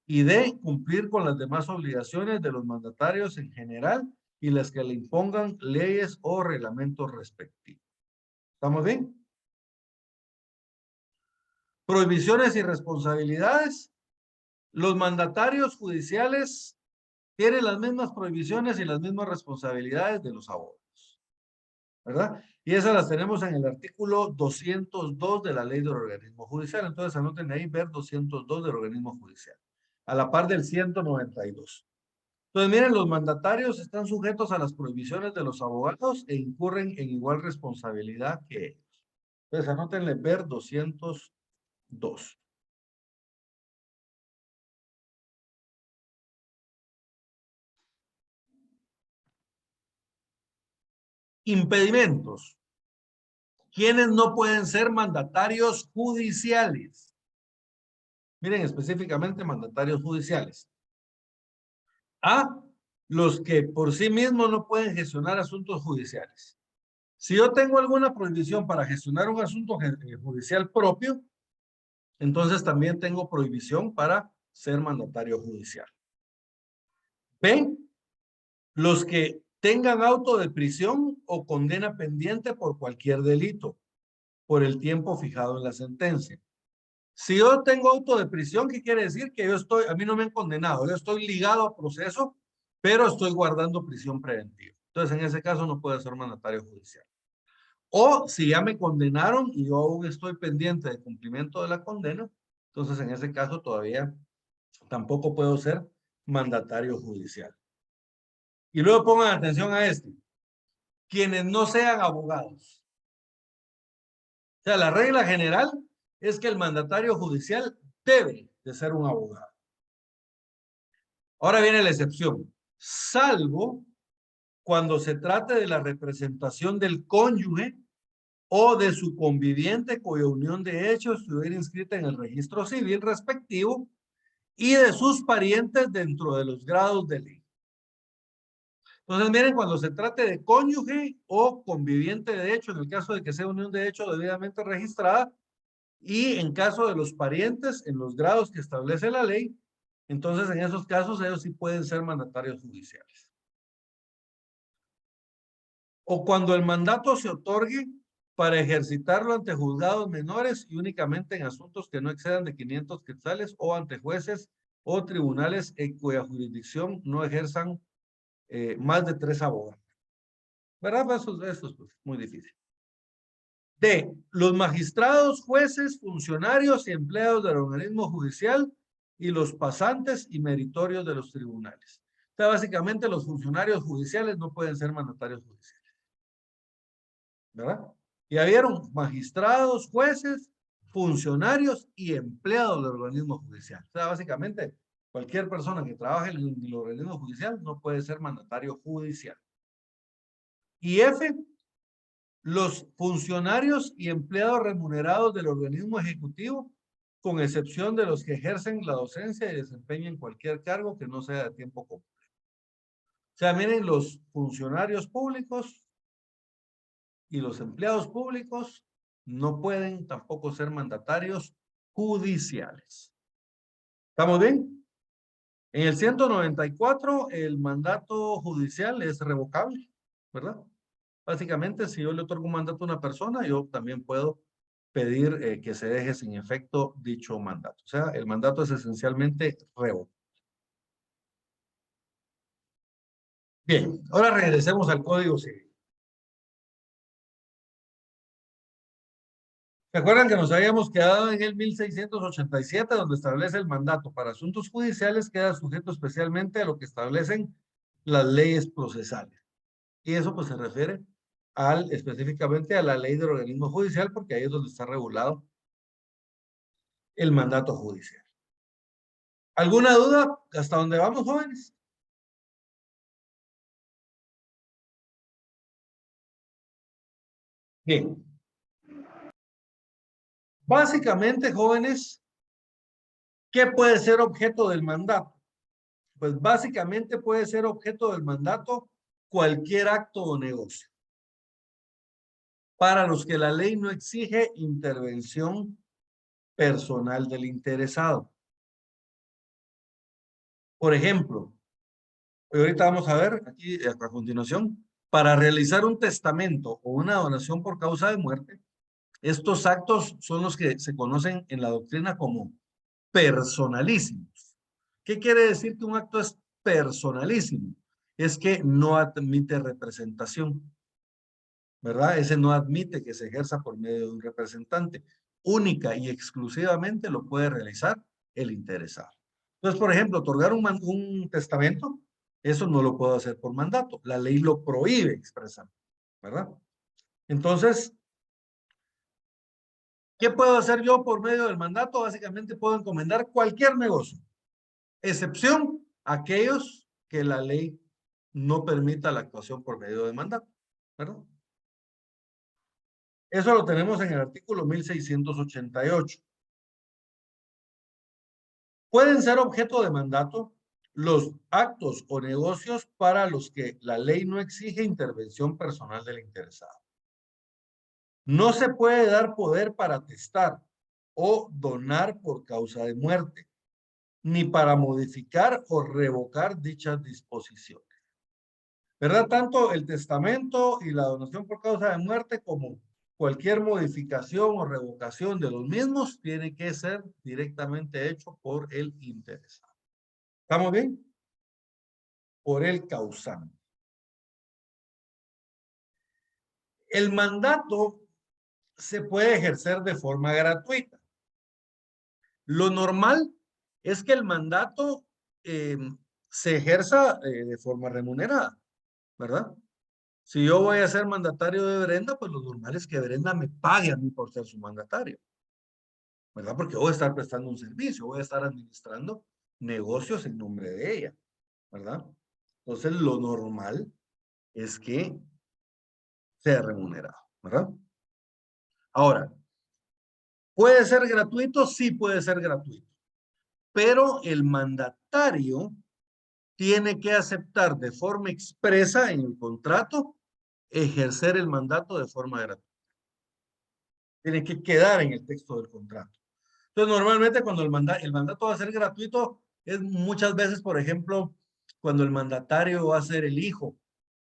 Y D. Cumplir con las demás obligaciones de los mandatarios en general y las que le impongan leyes o reglamentos respectivos. ¿Estamos bien? Prohibiciones y responsabilidades. Los mandatarios judiciales tienen las mismas prohibiciones y las mismas responsabilidades de los abogados, ¿verdad? Y esas las tenemos en el artículo 202 de la ley del organismo judicial. Entonces anoten ahí ver 202 del organismo judicial, a la par del 192. Entonces miren, los mandatarios están sujetos a las prohibiciones de los abogados e incurren en igual responsabilidad que ellos. Entonces anótenle ver 202. Impedimentos. ¿Quiénes no pueden ser mandatarios judiciales? Miren, específicamente mandatarios judiciales. A, los que por sí mismos no pueden gestionar asuntos judiciales. Si yo tengo alguna prohibición para gestionar un asunto judicial propio, entonces también tengo prohibición para ser mandatario judicial. B, los que tengan auto de prisión o condena pendiente por cualquier delito, por el tiempo fijado en la sentencia. Si yo tengo auto de prisión, ¿qué quiere decir? Que a mí no me han condenado, yo estoy ligado a proceso, pero estoy guardando prisión preventiva. Entonces, en ese caso no puedo ser mandatario judicial. O si ya me condenaron y yo aún estoy pendiente de cumplimiento de la condena, entonces en ese caso todavía tampoco puedo ser mandatario judicial. Y luego pongan atención a esto. Quienes no sean abogados. O sea, la regla general es que el mandatario judicial debe de ser un abogado. Ahora viene la excepción. Salvo cuando se trate de la representación del cónyuge o de su conviviente cuya unión de hechos estuviera inscrita en el registro civil respectivo y de sus parientes dentro de los grados de ley. Entonces, miren, cuando se trate de cónyuge o conviviente de hecho, en el caso de que sea unión de hecho debidamente registrada, y en caso de los parientes, en los grados que establece la ley, entonces en esos casos ellos sí pueden ser mandatarios judiciales. O cuando el mandato se otorgue para ejercitarlo ante juzgados menores y únicamente en asuntos que no excedan de 500 quetzales o ante jueces o tribunales en cuya jurisdicción no ejerzan más de 3 abogados. ¿Verdad? Eso es pues, muy difícil. D. Los magistrados, jueces, funcionarios y empleados del organismo judicial y los pasantes y meritorios de los tribunales. O sea, básicamente los funcionarios judiciales no pueden ser mandatarios judiciales. ¿Verdad? Ya vieron, magistrados, jueces, funcionarios y empleados del organismo judicial. O sea, básicamente cualquier persona que trabaje en el organismo judicial no puede ser mandatario judicial. Y F, los funcionarios y empleados remunerados del organismo ejecutivo, con excepción de los que ejercen la docencia y desempeñen cualquier cargo que no sea de tiempo completo. O sea, miren, los funcionarios públicos y los empleados públicos no pueden tampoco ser mandatarios judiciales. ¿Estamos bien? En el 194, el mandato judicial es revocable, ¿verdad? Básicamente, si yo le otorgo un mandato a una persona, yo también puedo pedir que se deje sin efecto dicho mandato. O sea, el mandato es esencialmente revocable. Bien, ahora regresemos al Código Civil. ¿Se acuerdan que nos habíamos quedado en el 1687, donde establece el mandato para asuntos judiciales queda sujeto especialmente a lo que establecen las leyes procesales? Y eso pues se refiere específicamente a la ley del organismo judicial, porque ahí es donde está regulado el mandato judicial. ¿Alguna duda hasta dónde vamos, jóvenes? Bien. Básicamente, jóvenes, ¿qué puede ser objeto del mandato? Pues básicamente puede ser objeto del mandato cualquier acto o negocio para los que la ley no exige intervención personal del interesado. Por ejemplo, ahorita vamos a ver aquí a continuación, para realizar un testamento o una donación por causa de muerte, estos actos son los que se conocen en la doctrina como personalísimos. ¿Qué quiere decir que un acto es personalísimo? Es que no admite representación, ¿verdad? Ese no admite que se ejerza por medio de un representante. Única y exclusivamente lo puede realizar el interesado. Entonces, por ejemplo, otorgar un testamento, eso no lo puedo hacer por mandato. La ley lo prohíbe expresamente, ¿verdad? Entonces, ¿qué puedo hacer yo por medio del mandato? Básicamente puedo encomendar cualquier negocio, excepción aquellos que la ley no permita la actuación por medio de mandato, ¿verdad? Eso lo tenemos en el artículo 1688. Pueden ser objeto de mandato los actos o negocios para los que la ley no exige intervención personal del interesado. No se puede dar poder para testar o donar por causa de muerte, ni para modificar o revocar dichas disposiciones. ¿Verdad? Tanto el testamento y la donación por causa de muerte como cualquier modificación o revocación de los mismos tiene que ser directamente hecho por el interesado. ¿Estamos bien? Por el causante. El mandato se puede ejercer de forma gratuita. Lo normal es que el mandato se ejerza de forma remunerada, ¿verdad? Si yo voy a ser mandatario de Brenda, pues lo normal es que Brenda me pague a mí por ser su mandatario, ¿verdad? Porque voy a estar prestando un servicio, voy a estar administrando negocios en nombre de ella, ¿verdad? Entonces, lo normal es que sea remunerado, ¿verdad? Ahora, ¿puede ser gratuito? Sí puede ser gratuito, pero el mandatario tiene que aceptar de forma expresa en el contrato ejercer el mandato de forma gratuita. Tiene que quedar en el texto del contrato. Entonces, normalmente cuando el mandato va a ser gratuito, es muchas veces, por ejemplo, cuando el mandatario va a ser el hijo,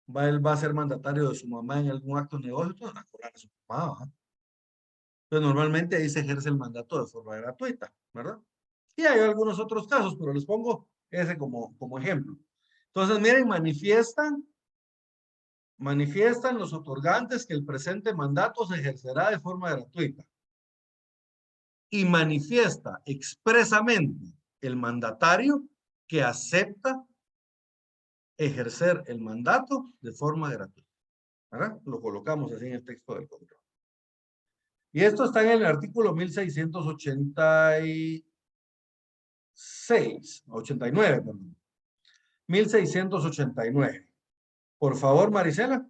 él va a ser mandatario de su mamá en algún acto de negocio, entonces va a cobrar a su mamá, ¿verdad? Entonces, normalmente ahí se ejerce el mandato de forma gratuita, ¿verdad? Y hay algunos otros casos, pero les pongo ese como ejemplo. Entonces, miren, manifiestan los otorgantes que el presente mandato se ejercerá de forma gratuita. Y manifiesta expresamente el mandatario que acepta ejercer el mandato de forma gratuita. ¿Verdad? Lo colocamos así en el texto del contrato. Y esto está en el artículo 89, perdón. 1689. Por favor, Marisela.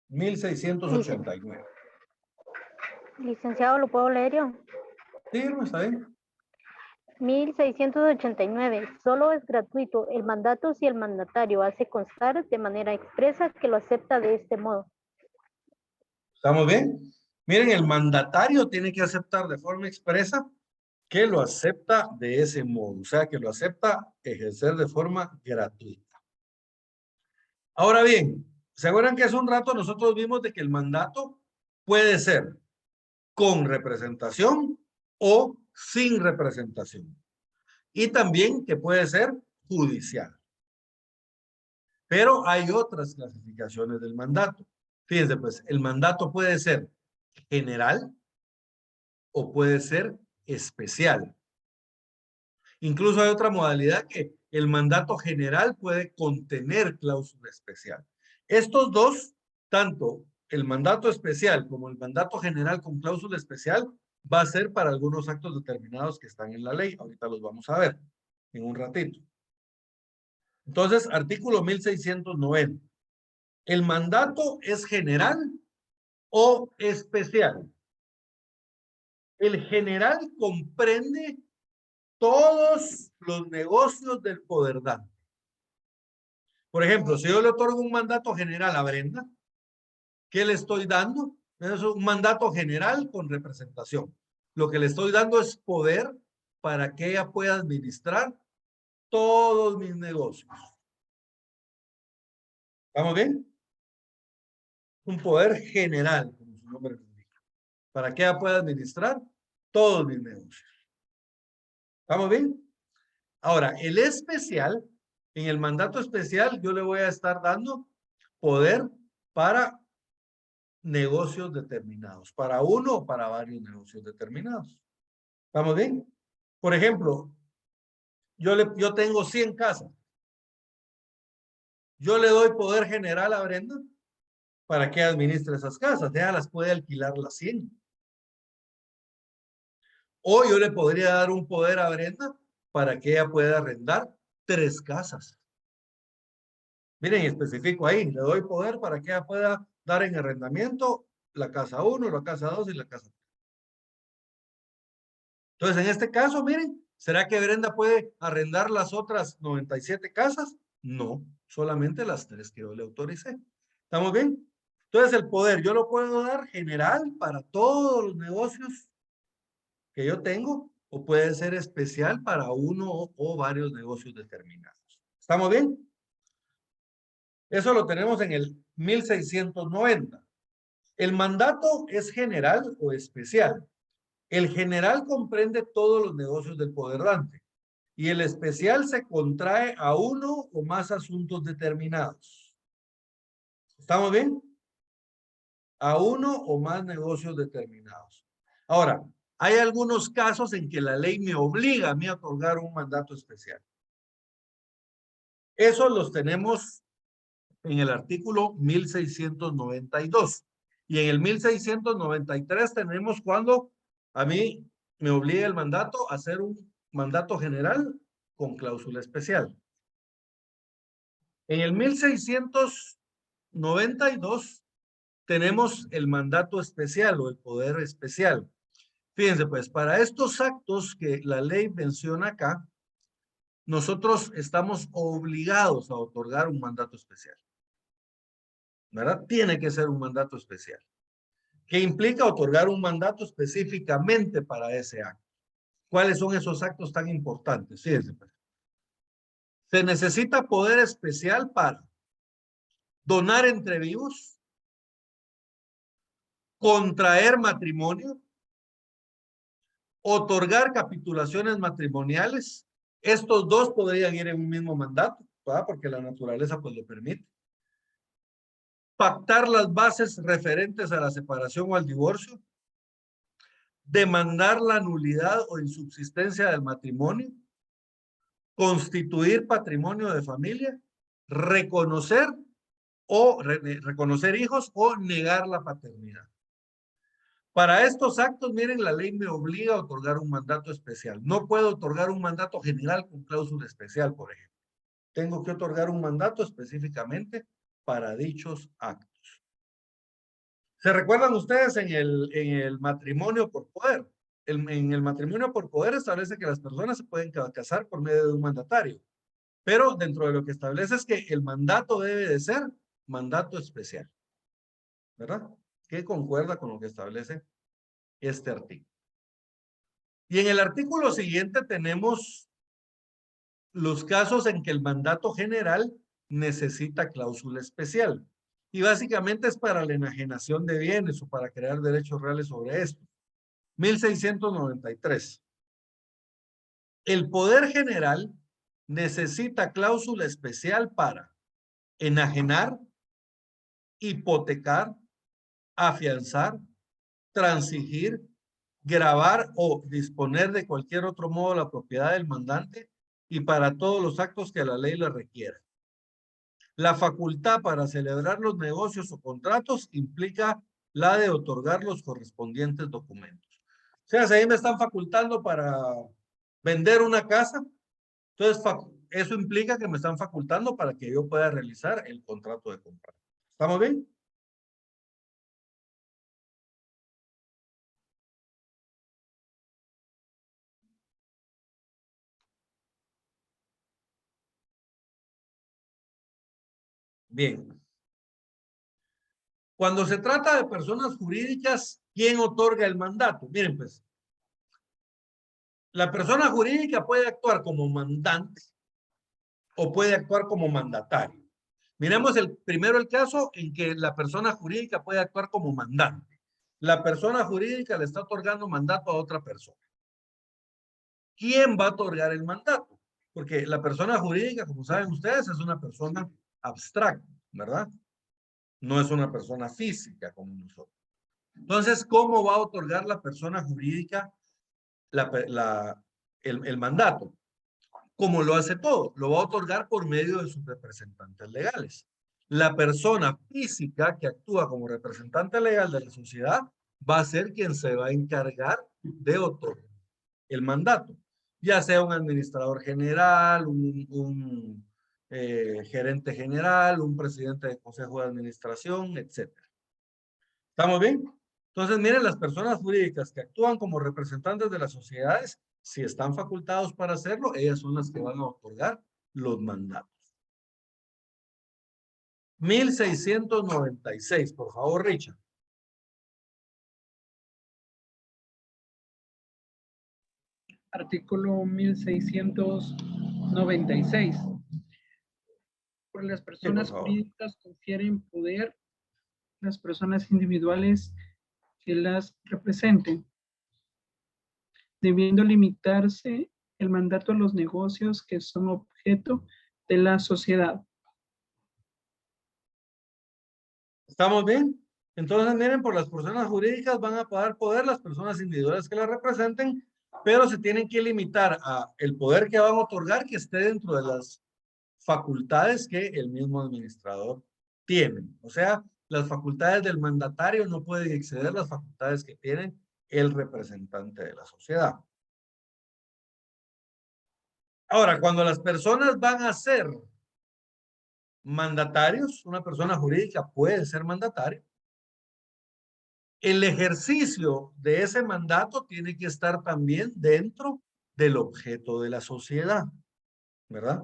$1689. Licenciado, ¿lo puedo leer yo? Sí, no está bien. 1689. Solo es gratuito el mandato si el mandatario hace constar de manera expresa que lo acepta de este modo. ¿Estamos bien? Miren, el mandatario tiene que aceptar de forma expresa que lo acepta de ese modo, o sea, que lo acepta ejercer de forma gratuita. Ahora bien, ¿se acuerdan que hace un rato nosotros vimos de que el mandato puede ser con representación o sin representación? y también que puede ser judicial. Pero hay otras clasificaciones del mandato. Fíjense, pues, el mandato puede ser general o puede ser especial. Incluso hay otra modalidad que el mandato general puede contener cláusula especial. Estos dos, tanto el mandato especial como el mandato general con cláusula especial, va a ser para algunos actos determinados que están en la ley. Ahorita los vamos a ver en un ratito. Entonces, artículo 1690. ¿El mandato es general o especial? El general comprende todos los negocios del poder dante. Por ejemplo, si yo le otorgo un mandato general a Brenda, ¿qué le estoy dando? Es un mandato general con representación. Lo que le estoy dando es poder para que ella pueda administrar todos mis negocios. ¿Estamos bien? Un poder general, como su nombre lo indica, para que ella pueda administrar todos mis negocios. ¿Estamos bien? Ahora, el especial, en el mandato especial, yo le voy a estar dando poder para negocios determinados, para uno o para varios negocios determinados. ¿Estamos bien? Por ejemplo, yo tengo 100 casas. Yo le doy poder general a Brenda para que administre esas casas. Ella las puede alquilar las 100. O yo le podría dar un poder a Brenda para que ella pueda arrendar 3 casas. Miren, especifico ahí, le doy poder para que ella pueda dar en arrendamiento la casa 1, la casa 2 y la casa 3. Entonces, en este caso, miren, ¿será que Brenda puede arrendar las otras 97 casas? No, solamente las 3 que yo le autoricé. ¿Estamos bien? Entonces, el poder yo lo puedo dar general para todos los negocios que yo tengo o puede ser especial para uno o varios negocios determinados. ¿Estamos bien? Eso lo tenemos en el 1690. El mandato es general o especial. El general comprende todos los negocios del poder dante y el especial se contrae a uno o más asuntos determinados. ¿Estamos bien? A uno o más negocios determinados. Ahora, hay algunos casos en que la ley me obliga a mí a otorgar un mandato especial. Esos los tenemos en el artículo 1692. Y en el 1693 tenemos cuando a mí me obliga el mandato a hacer un mandato general con cláusula especial. En el 1692 tenemos el mandato especial o el poder especial. Fíjense pues, para estos actos que la ley menciona acá, nosotros estamos obligados a otorgar un mandato especial. ¿Verdad? Tiene que ser un mandato especial. ¿Qué implica otorgar un mandato específicamente para ese acto? ¿Cuáles son esos actos tan importantes? Fíjense pues. Se necesita poder especial para donar entre vivos, contraer matrimonio, otorgar capitulaciones matrimoniales. Estos dos podrían ir en un mismo mandato, ¿verdad? Porque la naturaleza pues lo permite. Pactar las bases referentes a la separación o al divorcio. Demandar la nulidad o insubsistencia del matrimonio. Constituir patrimonio de familia. Reconocer hijos o negar la paternidad. Para estos actos, miren, la ley me obliga a otorgar un mandato especial. No puedo otorgar un mandato general con cláusula especial, por ejemplo. Tengo que otorgar un mandato específicamente para dichos actos. ¿Se recuerdan ustedes en el matrimonio por poder? En el matrimonio por poder establece que las personas se pueden casar por medio de un mandatario. Pero dentro de lo que establece es que el mandato debe de ser mandato especial. ¿Verdad? Que concuerda con lo que establece este artículo. Y en el artículo siguiente tenemos los casos en que el mandato general necesita cláusula especial. Y básicamente es para la enajenación de bienes o para crear derechos reales sobre esto. 1693. El Poder General necesita cláusula especial para enajenar, hipotecar, afianzar, transigir, gravar o disponer de cualquier otro modo la propiedad del mandante y para todos los actos que la ley le requiera. La facultad para celebrar los negocios o contratos implica la de otorgar los correspondientes documentos. O sea, si ahí me están facultando para vender una casa, entonces eso implica que me están facultando para que yo pueda realizar el contrato de compra. ¿Estamos bien? Bien. Cuando se trata de personas jurídicas, ¿quién otorga el mandato? Miren, pues, la persona jurídica puede actuar como mandante o puede actuar como mandatario. Miremos primero el caso en que la persona jurídica puede actuar como mandante. La persona jurídica le está otorgando mandato a otra persona. ¿Quién va a otorgar el mandato? Porque la persona jurídica, como saben ustedes, es una persona abstracta, ¿verdad? No es una persona física como nosotros. Entonces, ¿cómo va a otorgar la persona jurídica el mandato? Como lo hace todo, lo va a otorgar por medio de sus representantes legales. La persona física que actúa como representante legal de la sociedad va a ser quien se va a encargar de otorgar el mandato, ya sea un administrador general, un gerente general, un presidente de consejo de administración, etc. ¿Estamos bien? Entonces, miren, las personas jurídicas que actúan como representantes de las sociedades, si están facultados para hacerlo, ellas son las que van a otorgar los mandatos. 1696, por favor, Richard. Artículo 1696. Por las personas jurídicas confieren poder las personas individuales que las representen, debiendo limitarse el mandato a los negocios que son objeto de la sociedad. ¿Estamos bien? Entonces, miren, por las personas jurídicas van a dar poder las personas individuales que las representen, pero se tienen que limitar a el poder que van a otorgar que esté dentro de las facultades que el mismo administrador tiene. O sea, las facultades del mandatario no pueden exceder las facultades que tiene el representante de la sociedad. Ahora, cuando las personas van a ser mandatarios, una persona jurídica puede ser mandatario. El ejercicio de ese mandato tiene que estar también dentro del objeto de la sociedad, ¿verdad?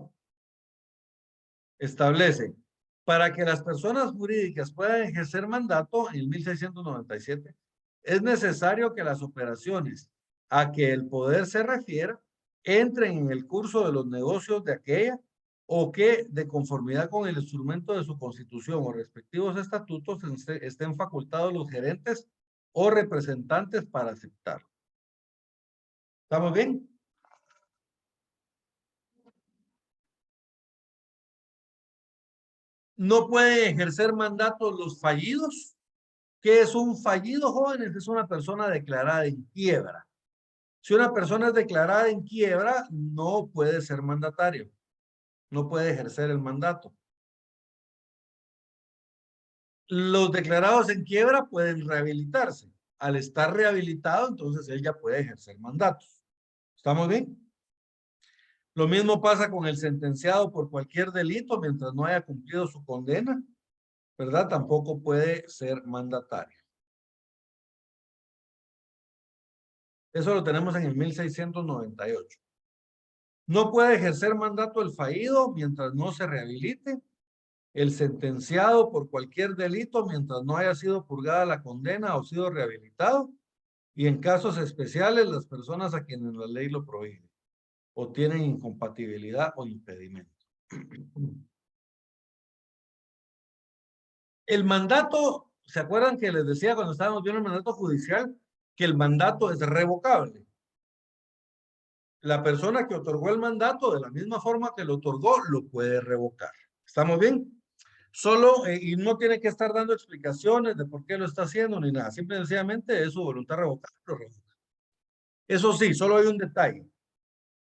Establece, para que las personas jurídicas puedan ejercer mandato en 1697, es necesario que las operaciones a que el poder se refiera entren en el curso de los negocios de aquella o que, de conformidad con el instrumento de su constitución o respectivos estatutos, estén facultados los gerentes o representantes para aceptar. ¿Estamos bien? No pueden ejercer mandato los fallidos. ¿Qué es un fallido, jóvenes? Es una persona declarada en quiebra. Si una persona es declarada en quiebra, no puede ser mandatario. No puede ejercer el mandato. Los declarados en quiebra pueden rehabilitarse. Al estar rehabilitado, entonces él ya puede ejercer mandatos. ¿Estamos bien? Lo mismo pasa con el sentenciado por cualquier delito mientras no haya cumplido su condena, ¿verdad? Tampoco puede ser mandatario. Eso lo tenemos en el 1698. No puede ejercer mandato el fallido mientras no se rehabilite, el sentenciado por cualquier delito mientras no haya sido purgada la condena o sido rehabilitado, y en casos especiales las personas a quienes la ley lo prohíbe o tienen incompatibilidad o impedimento. El mandato, ¿se acuerdan que les decía cuando estábamos viendo el mandato judicial que el mandato es revocable? la persona que otorgó el mandato, de la misma forma que lo otorgó, lo puede revocar. ¿Estamos bien? Solo, y no tiene que estar dando explicaciones de por qué lo está haciendo ni nada. Simple y sencillamente es su voluntad revocar, lo revoca. Eso sí, solo hay un detalle.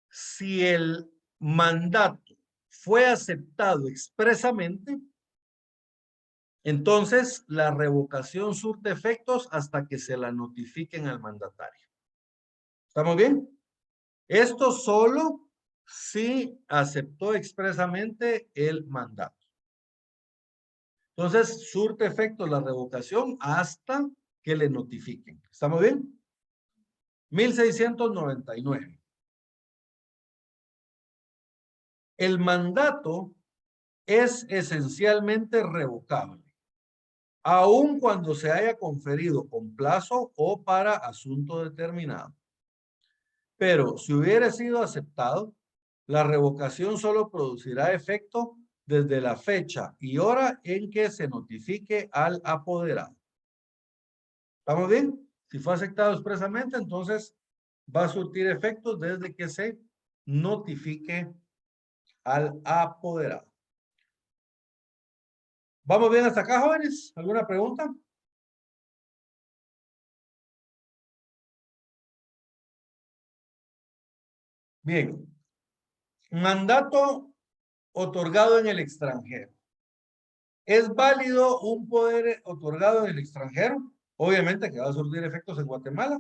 Si el mandato fue aceptado expresamente, entonces la revocación surte efectos hasta que se la notifiquen al mandatario. ¿Estamos bien? Esto solo si aceptó expresamente el mandato. Entonces, surte efecto la revocación hasta que le notifiquen. ¿Estamos bien? 1699. El mandato es esencialmente revocable, aun cuando se haya conferido con plazo o para asunto determinado. Pero si hubiera sido aceptado, la revocación solo producirá efecto desde la fecha y hora en que se notifique al apoderado. ¿Estamos bien? Si fue aceptado expresamente, entonces va a surtir efectos desde que se notifique al apoderado. ¿Vamos bien hasta acá, jóvenes? ¿Alguna pregunta? Bien. Mandato otorgado en el extranjero. ¿Es válido un poder otorgado en el extranjero? Obviamente que va a surtir efectos en Guatemala.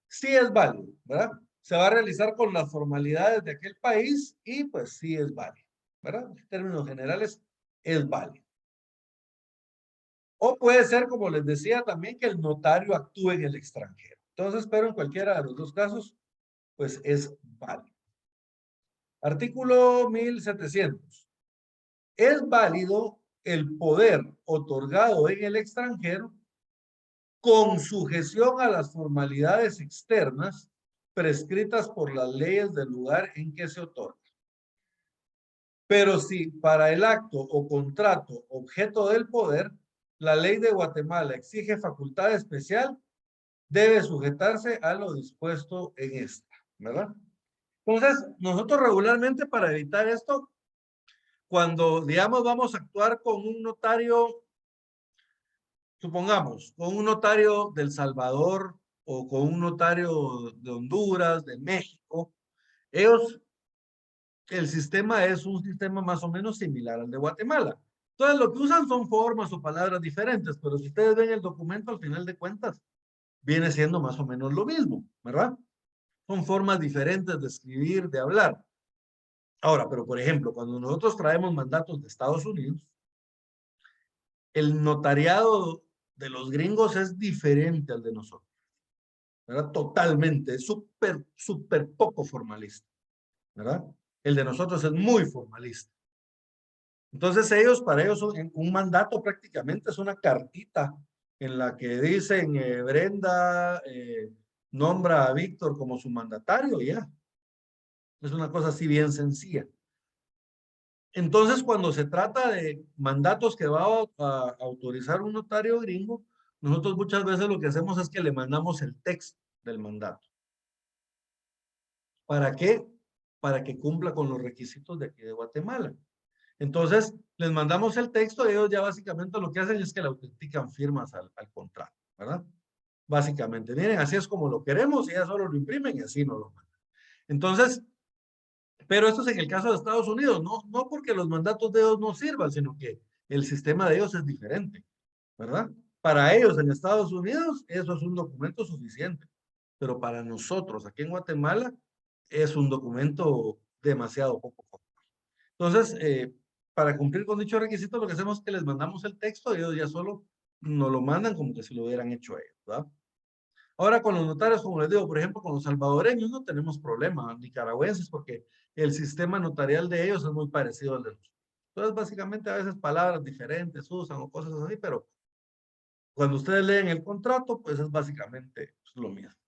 Sí es válido, ¿verdad? Se va a realizar con las formalidades de aquel país y pues sí es válido, ¿verdad? En términos generales, es válido. O puede ser, como les decía también, que el notario actúe en el extranjero. Entonces, pero en cualquiera de los dos casos, pues es válido. Artículo 1700. Es válido el poder otorgado en el extranjero con sujeción a las formalidades externas prescritas por las leyes del lugar en que se otorga. Pero si para el acto o contrato objeto del poder, la ley de Guatemala exige facultad especial, debe sujetarse a lo dispuesto en esta, ¿verdad? Entonces, nosotros regularmente para evitar esto, cuando, digamos, vamos a actuar con un notario, supongamos, con un notario del Salvador o con un notario de Honduras, de México, ellos, el sistema es un sistema más o menos similar al de Guatemala. Entonces, lo que usan son formas o palabras diferentes, pero si ustedes ven el documento, al final de cuentas, viene siendo más o menos lo mismo, ¿verdad? Son formas diferentes de escribir, de hablar. Ahora, pero por ejemplo, cuando nosotros traemos mandatos de Estados Unidos, el notariado de los gringos es diferente al de nosotros, ¿verdad? Totalmente, es súper poco formalista, ¿verdad? El de nosotros es muy formalista. Entonces ellos, para ellos, un mandato prácticamente es una cartita en la que dicen, Brenda nombra a Víctor como su mandatario, y ya. Es una cosa así bien sencilla. Entonces, cuando se trata de mandatos que va a autorizar un notario gringo, nosotros muchas veces lo que hacemos es que le mandamos el texto del mandato. ¿Para qué? Para que cumpla con los requisitos de aquí de Guatemala. Entonces, les mandamos el texto y ellos ya básicamente lo que hacen es que le autentican firmas al contrato, ¿verdad? Básicamente, miren, así es como lo queremos y ya solo lo imprimen y así nos lo mandan. Entonces, pero esto es en el caso de Estados Unidos, no porque los mandatos de ellos no sirvan, sino que el sistema de ellos es diferente, ¿verdad? Para ellos en Estados Unidos eso es un documento suficiente, pero para nosotros aquí en Guatemala es un documento demasiado poco formal. Entonces, para cumplir con dicho requisito, lo que hacemos es que les mandamos el texto y ellos ya solo nos lo mandan como que si lo hubieran hecho ellos, ¿verdad? Ahora con los notarios, como les digo, por ejemplo, con los salvadoreños no tenemos problema, nicaragüenses, porque el sistema notarial de ellos es muy parecido al de nosotros. Entonces, básicamente, a veces palabras diferentes usan o cosas así, pero cuando ustedes leen el contrato, pues es básicamente lo mismo.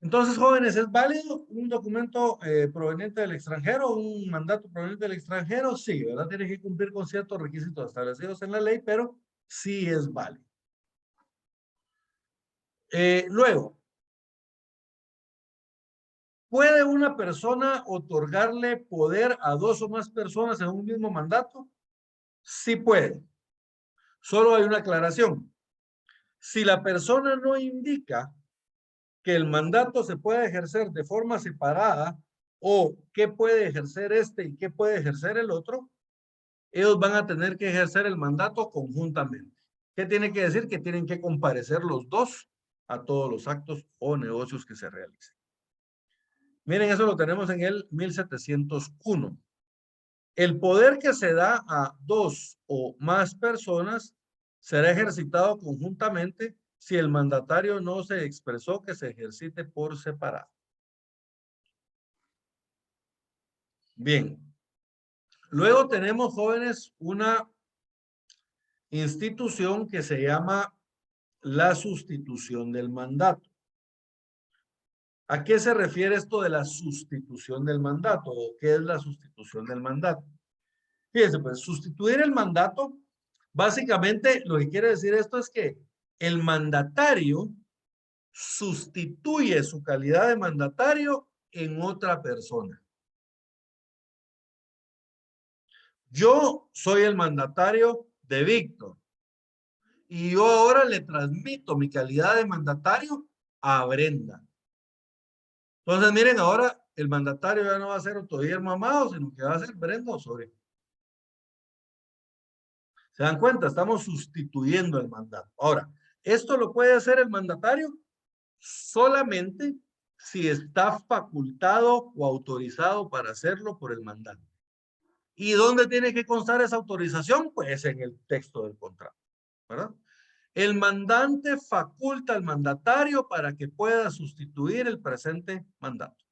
Entonces, jóvenes, ¿es válido un documento proveniente del extranjero, un mandato proveniente del extranjero? Sí, ¿verdad? Tiene que cumplir con ciertos requisitos establecidos en la ley, pero sí es válido. Luego, ¿Puede una persona otorgarle poder a dos o más personas en un mismo mandato? Sí puede. Solo hay una aclaración. Si la persona no indica que el mandato se puede ejercer de forma separada o qué puede ejercer este y qué puede ejercer el otro, ellos van a tener que ejercer el mandato conjuntamente. ¿Qué tiene que decir? Que tienen que comparecer los dos a todos los actos o negocios que se realicen. Miren, eso lo tenemos en el 1701. El poder que se da a dos o más personas será ejercitado conjuntamente si el mandatario no se expresó que se ejercite por separado. Bien. Luego tenemos, jóvenes, una institución que se llama la sustitución del mandato. ¿A qué se refiere esto de la sustitución del mandato? ¿O qué es la sustitución del mandato? Fíjense, pues sustituir el mandato, básicamente lo que quiere decir esto es que el mandatario sustituye su calidad de mandatario en otra persona. Yo soy el mandatario de Víctor y yo ahora le transmito mi calidad de mandatario a Brenda. Entonces, miren, ahora el mandatario ya no va a ser Otto Guillermo Amado, sino que va a ser Brenda Osorio. ¿Se dan cuenta? Estamos sustituyendo el mandato. Ahora, esto lo puede hacer el mandatario solamente si está facultado o autorizado para hacerlo por el mandato. ¿Y dónde tiene que constar esa autorización? Pues en el texto del contrato, ¿verdad? El mandante faculta al mandatario para que pueda sustituir el presente mandato.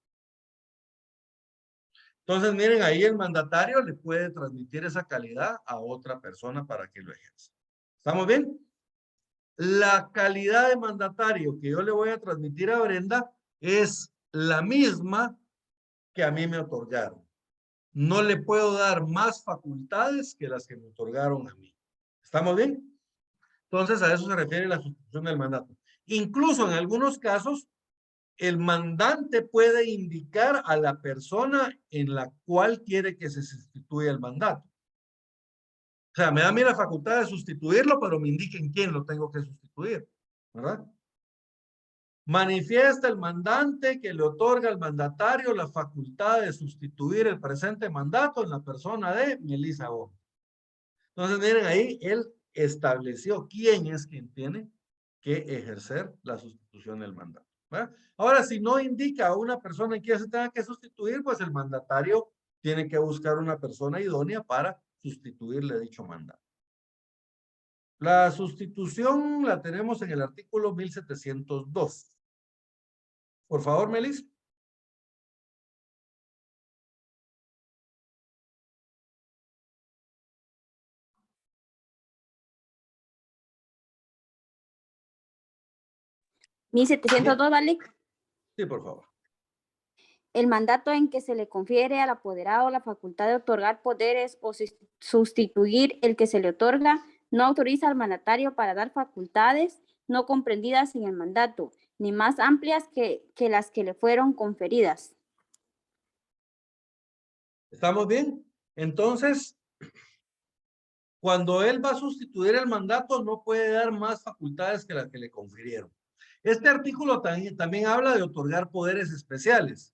Entonces, miren, ahí el mandatario le puede transmitir esa calidad a otra persona para que lo ejerza. ¿Estamos bien? La calidad de mandatario que yo le voy a transmitir a Brenda es la misma que a mí me otorgaron. No le puedo dar más facultades que las que me otorgaron a mí. ¿Estamos bien? Entonces, a eso se refiere la sustitución del mandato. Incluso en algunos casos, el mandante puede indicar a la persona en la cual quiere que se sustituya el mandato. O sea, me da a mí la facultad de sustituirlo, pero me indiquen quién lo tengo que sustituir, ¿verdad? Manifiesta el mandante que le otorga al mandatario la facultad de sustituir el presente mandato en la persona de Melissa Gómez. Entonces, miren ahí, él estableció quién es quien tiene que ejercer la sustitución del mandato, ¿verdad? Ahora, si no indica a una persona en quien se tenga que sustituir, pues el mandatario tiene que buscar una persona idónea para sustituirle dicho mandato. La sustitución la tenemos en el artículo 1702. Por favor, Melis. ¿1702, vale? Sí, por favor. El mandato en que se le confiere al apoderado la facultad de otorgar poderes o sustituir el que se le otorga no autoriza al mandatario para dar facultades no comprendidas en el mandato, ni más amplias que las que le fueron conferidas. ¿Estamos bien? Entonces, cuando él va a sustituir el mandato, no puede dar más facultades que las que le confirieron. Este artículo también habla de otorgar poderes especiales.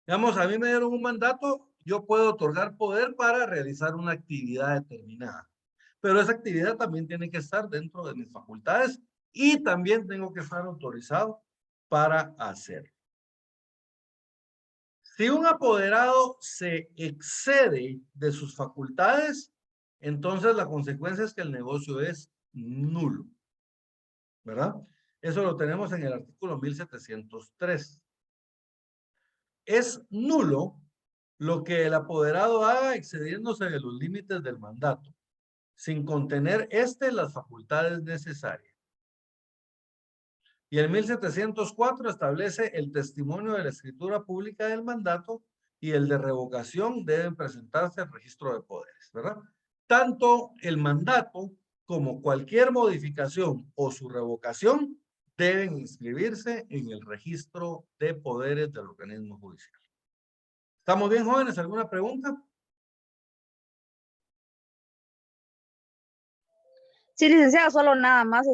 Digamos, a mí me dieron un mandato, yo puedo otorgar poder para realizar una actividad determinada. Pero esa actividad también tiene que estar dentro de mis facultades y también tengo que estar autorizado para hacerlo. Si un apoderado se excede de sus facultades, entonces la consecuencia es que el negocio es nulo, ¿verdad? Eso lo tenemos en el artículo 1703. Es nulo lo que el apoderado haga excediéndose de los límites del mandato, sin contener las facultades necesarias. Y el 1704 establece el testimonio de la escritura pública del mandato y el de revocación deben presentarse al registro de poderes, ¿verdad? Tanto el mandato como cualquier modificación o su revocación deben inscribirse en el registro de poderes del organismo judicial. ¿Estamos bien, jóvenes? ¿Alguna pregunta? Sí, licenciado, solo nada más,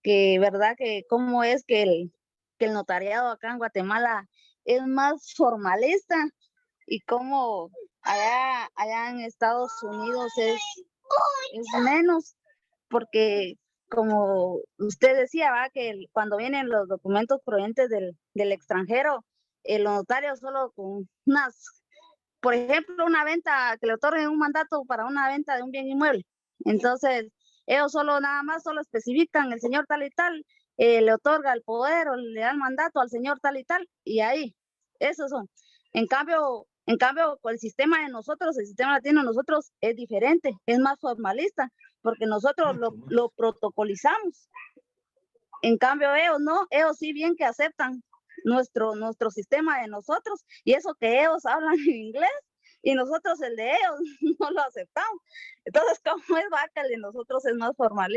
que verdad que cómo es que el notariado acá en Guatemala es más formalista y cómo allá en Estados Unidos es menos, porque como usted decía, va, que cuando vienen los documentos provenientes del extranjero, los notarios solo con por ejemplo, una venta, que le otorguen un mandato para una venta de un bien inmueble. Entonces, ellos solo especifican el señor tal y tal, le otorga el poder o le da el mandato al señor tal y tal, y ahí, esos son. En cambio, con el sistema de nosotros, el sistema latino de nosotros es diferente, es más formalista, porque nosotros lo protocolizamos. En cambio, ellos no, ellos sí bien que aceptan nuestro sistema de nosotros, y eso que ellos hablan en inglés, y nosotros el de ellos no lo aceptamos. Entonces, ¿cómo es, va, que el de nosotros es más formal?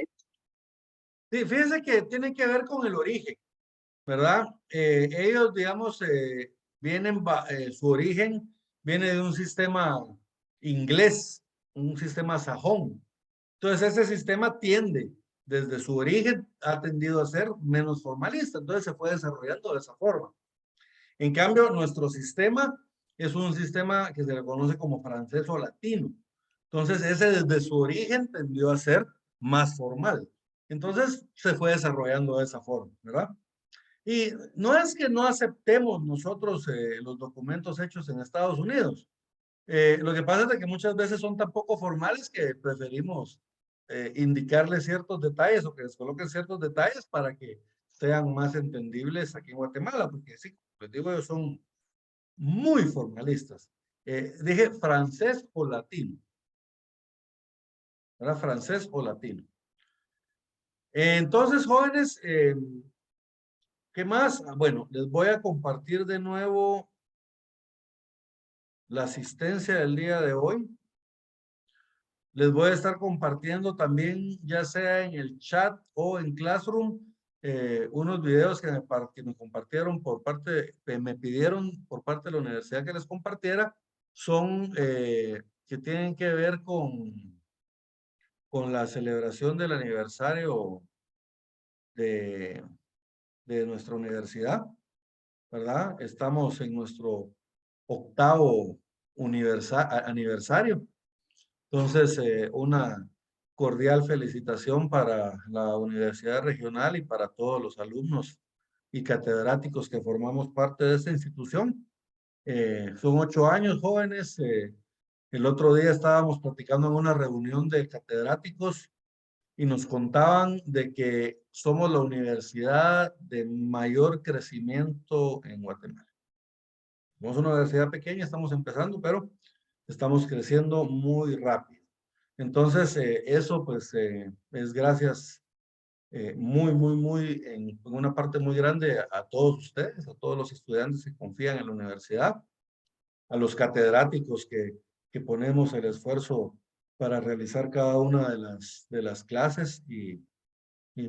Sí, fíjense que tiene que ver con el origen, ¿verdad? Ellos, digamos, su origen viene de un sistema inglés, un sistema sajón. Entonces, ese sistema tiende, desde su origen, ha tendido a ser menos formalista. Entonces, se fue desarrollando de esa forma. En cambio, nuestro sistema es un sistema que se le conoce como francés o latino. Entonces, ese desde su origen tendió a ser más formal. Entonces, se fue desarrollando de esa forma, ¿verdad? Y no es que no aceptemos nosotros los documentos hechos en Estados Unidos. Lo que pasa es de que muchas veces son tan poco formales que preferimos indicarles ciertos detalles o que les coloquen ciertos detalles para que sean más entendibles aquí en Guatemala, porque sí, les digo, ellos son muy formalistas. Dije francés o latino. ¿Verdad? Francés o latino. Entonces, jóvenes, ¿qué más? Bueno, les voy a compartir de nuevo la asistencia del día de hoy. Les voy a estar compartiendo también, ya sea en el chat o en Classroom, unos videos que me compartieron me pidieron por parte de la universidad que les compartiera, son que tienen que ver con la celebración del aniversario de nuestra universidad, ¿verdad? Estamos en nuestro 8º aniversario. Entonces, una cordial felicitación para la Universidad Regional y para todos los alumnos y catedráticos que formamos parte de esta institución. Son 8 años, jóvenes. El otro día estábamos platicando en una reunión de catedráticos y nos contaban de que somos la universidad de mayor crecimiento en Guatemala. Somos una universidad pequeña, estamos empezando, pero estamos creciendo muy rápido. Entonces, eso pues es gracias en una parte muy grande a todos ustedes, a todos los estudiantes que confían en la universidad, a los catedráticos que ponemos el esfuerzo para realizar cada una de las clases y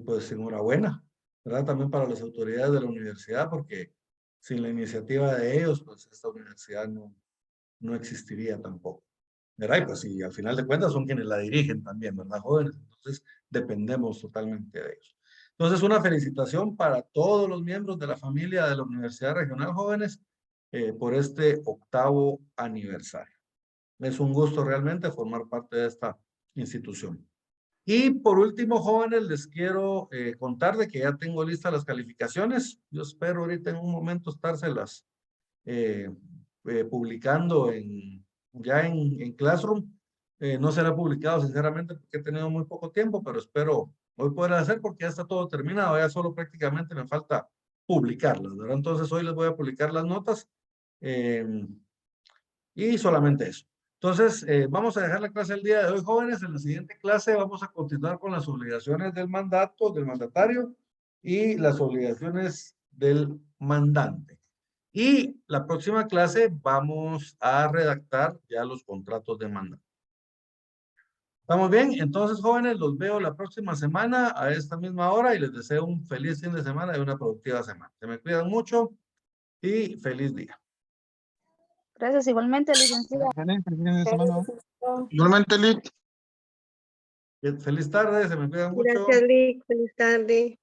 pues enhorabuena, ¿verdad? También para las autoridades de la universidad, porque sin la iniciativa de ellos, pues esta universidad no existiría tampoco. ¿Verdad? Y pues y al final de cuentas son quienes la dirigen también, ¿verdad, jóvenes? Entonces dependemos totalmente de ellos. Entonces una felicitación para todos los miembros de la familia de la Universidad Regional Jóvenes por este 8º aniversario. Es un gusto realmente formar parte de esta institución. Y por último, jóvenes, les quiero contar de que ya tengo listas las calificaciones. Yo espero ahorita en un momento estárselas publicando ya en Classroom. No será publicado sinceramente porque he tenido muy poco tiempo, pero espero hoy poder hacer porque ya está todo terminado, ya solo prácticamente me falta publicarlas, ¿verdad? Entonces hoy les voy a publicar las notas y solamente eso. Entonces, vamos a dejar la clase el día de hoy, jóvenes. En la siguiente clase vamos a continuar con las obligaciones del mandatario y las obligaciones del mandante. Y la próxima clase vamos a redactar ya los contratos de mandato. ¿Estamos bien? Entonces, jóvenes, los veo la próxima semana a esta misma hora y les deseo un feliz fin de semana y una productiva semana. Se me cuidan mucho y feliz día. Gracias igualmente, licenciada. Excelente fin de semana. Igualmente, Lick. Feliz tarde, se me cuidan mucho. Gracias, Lick. Feliz tarde.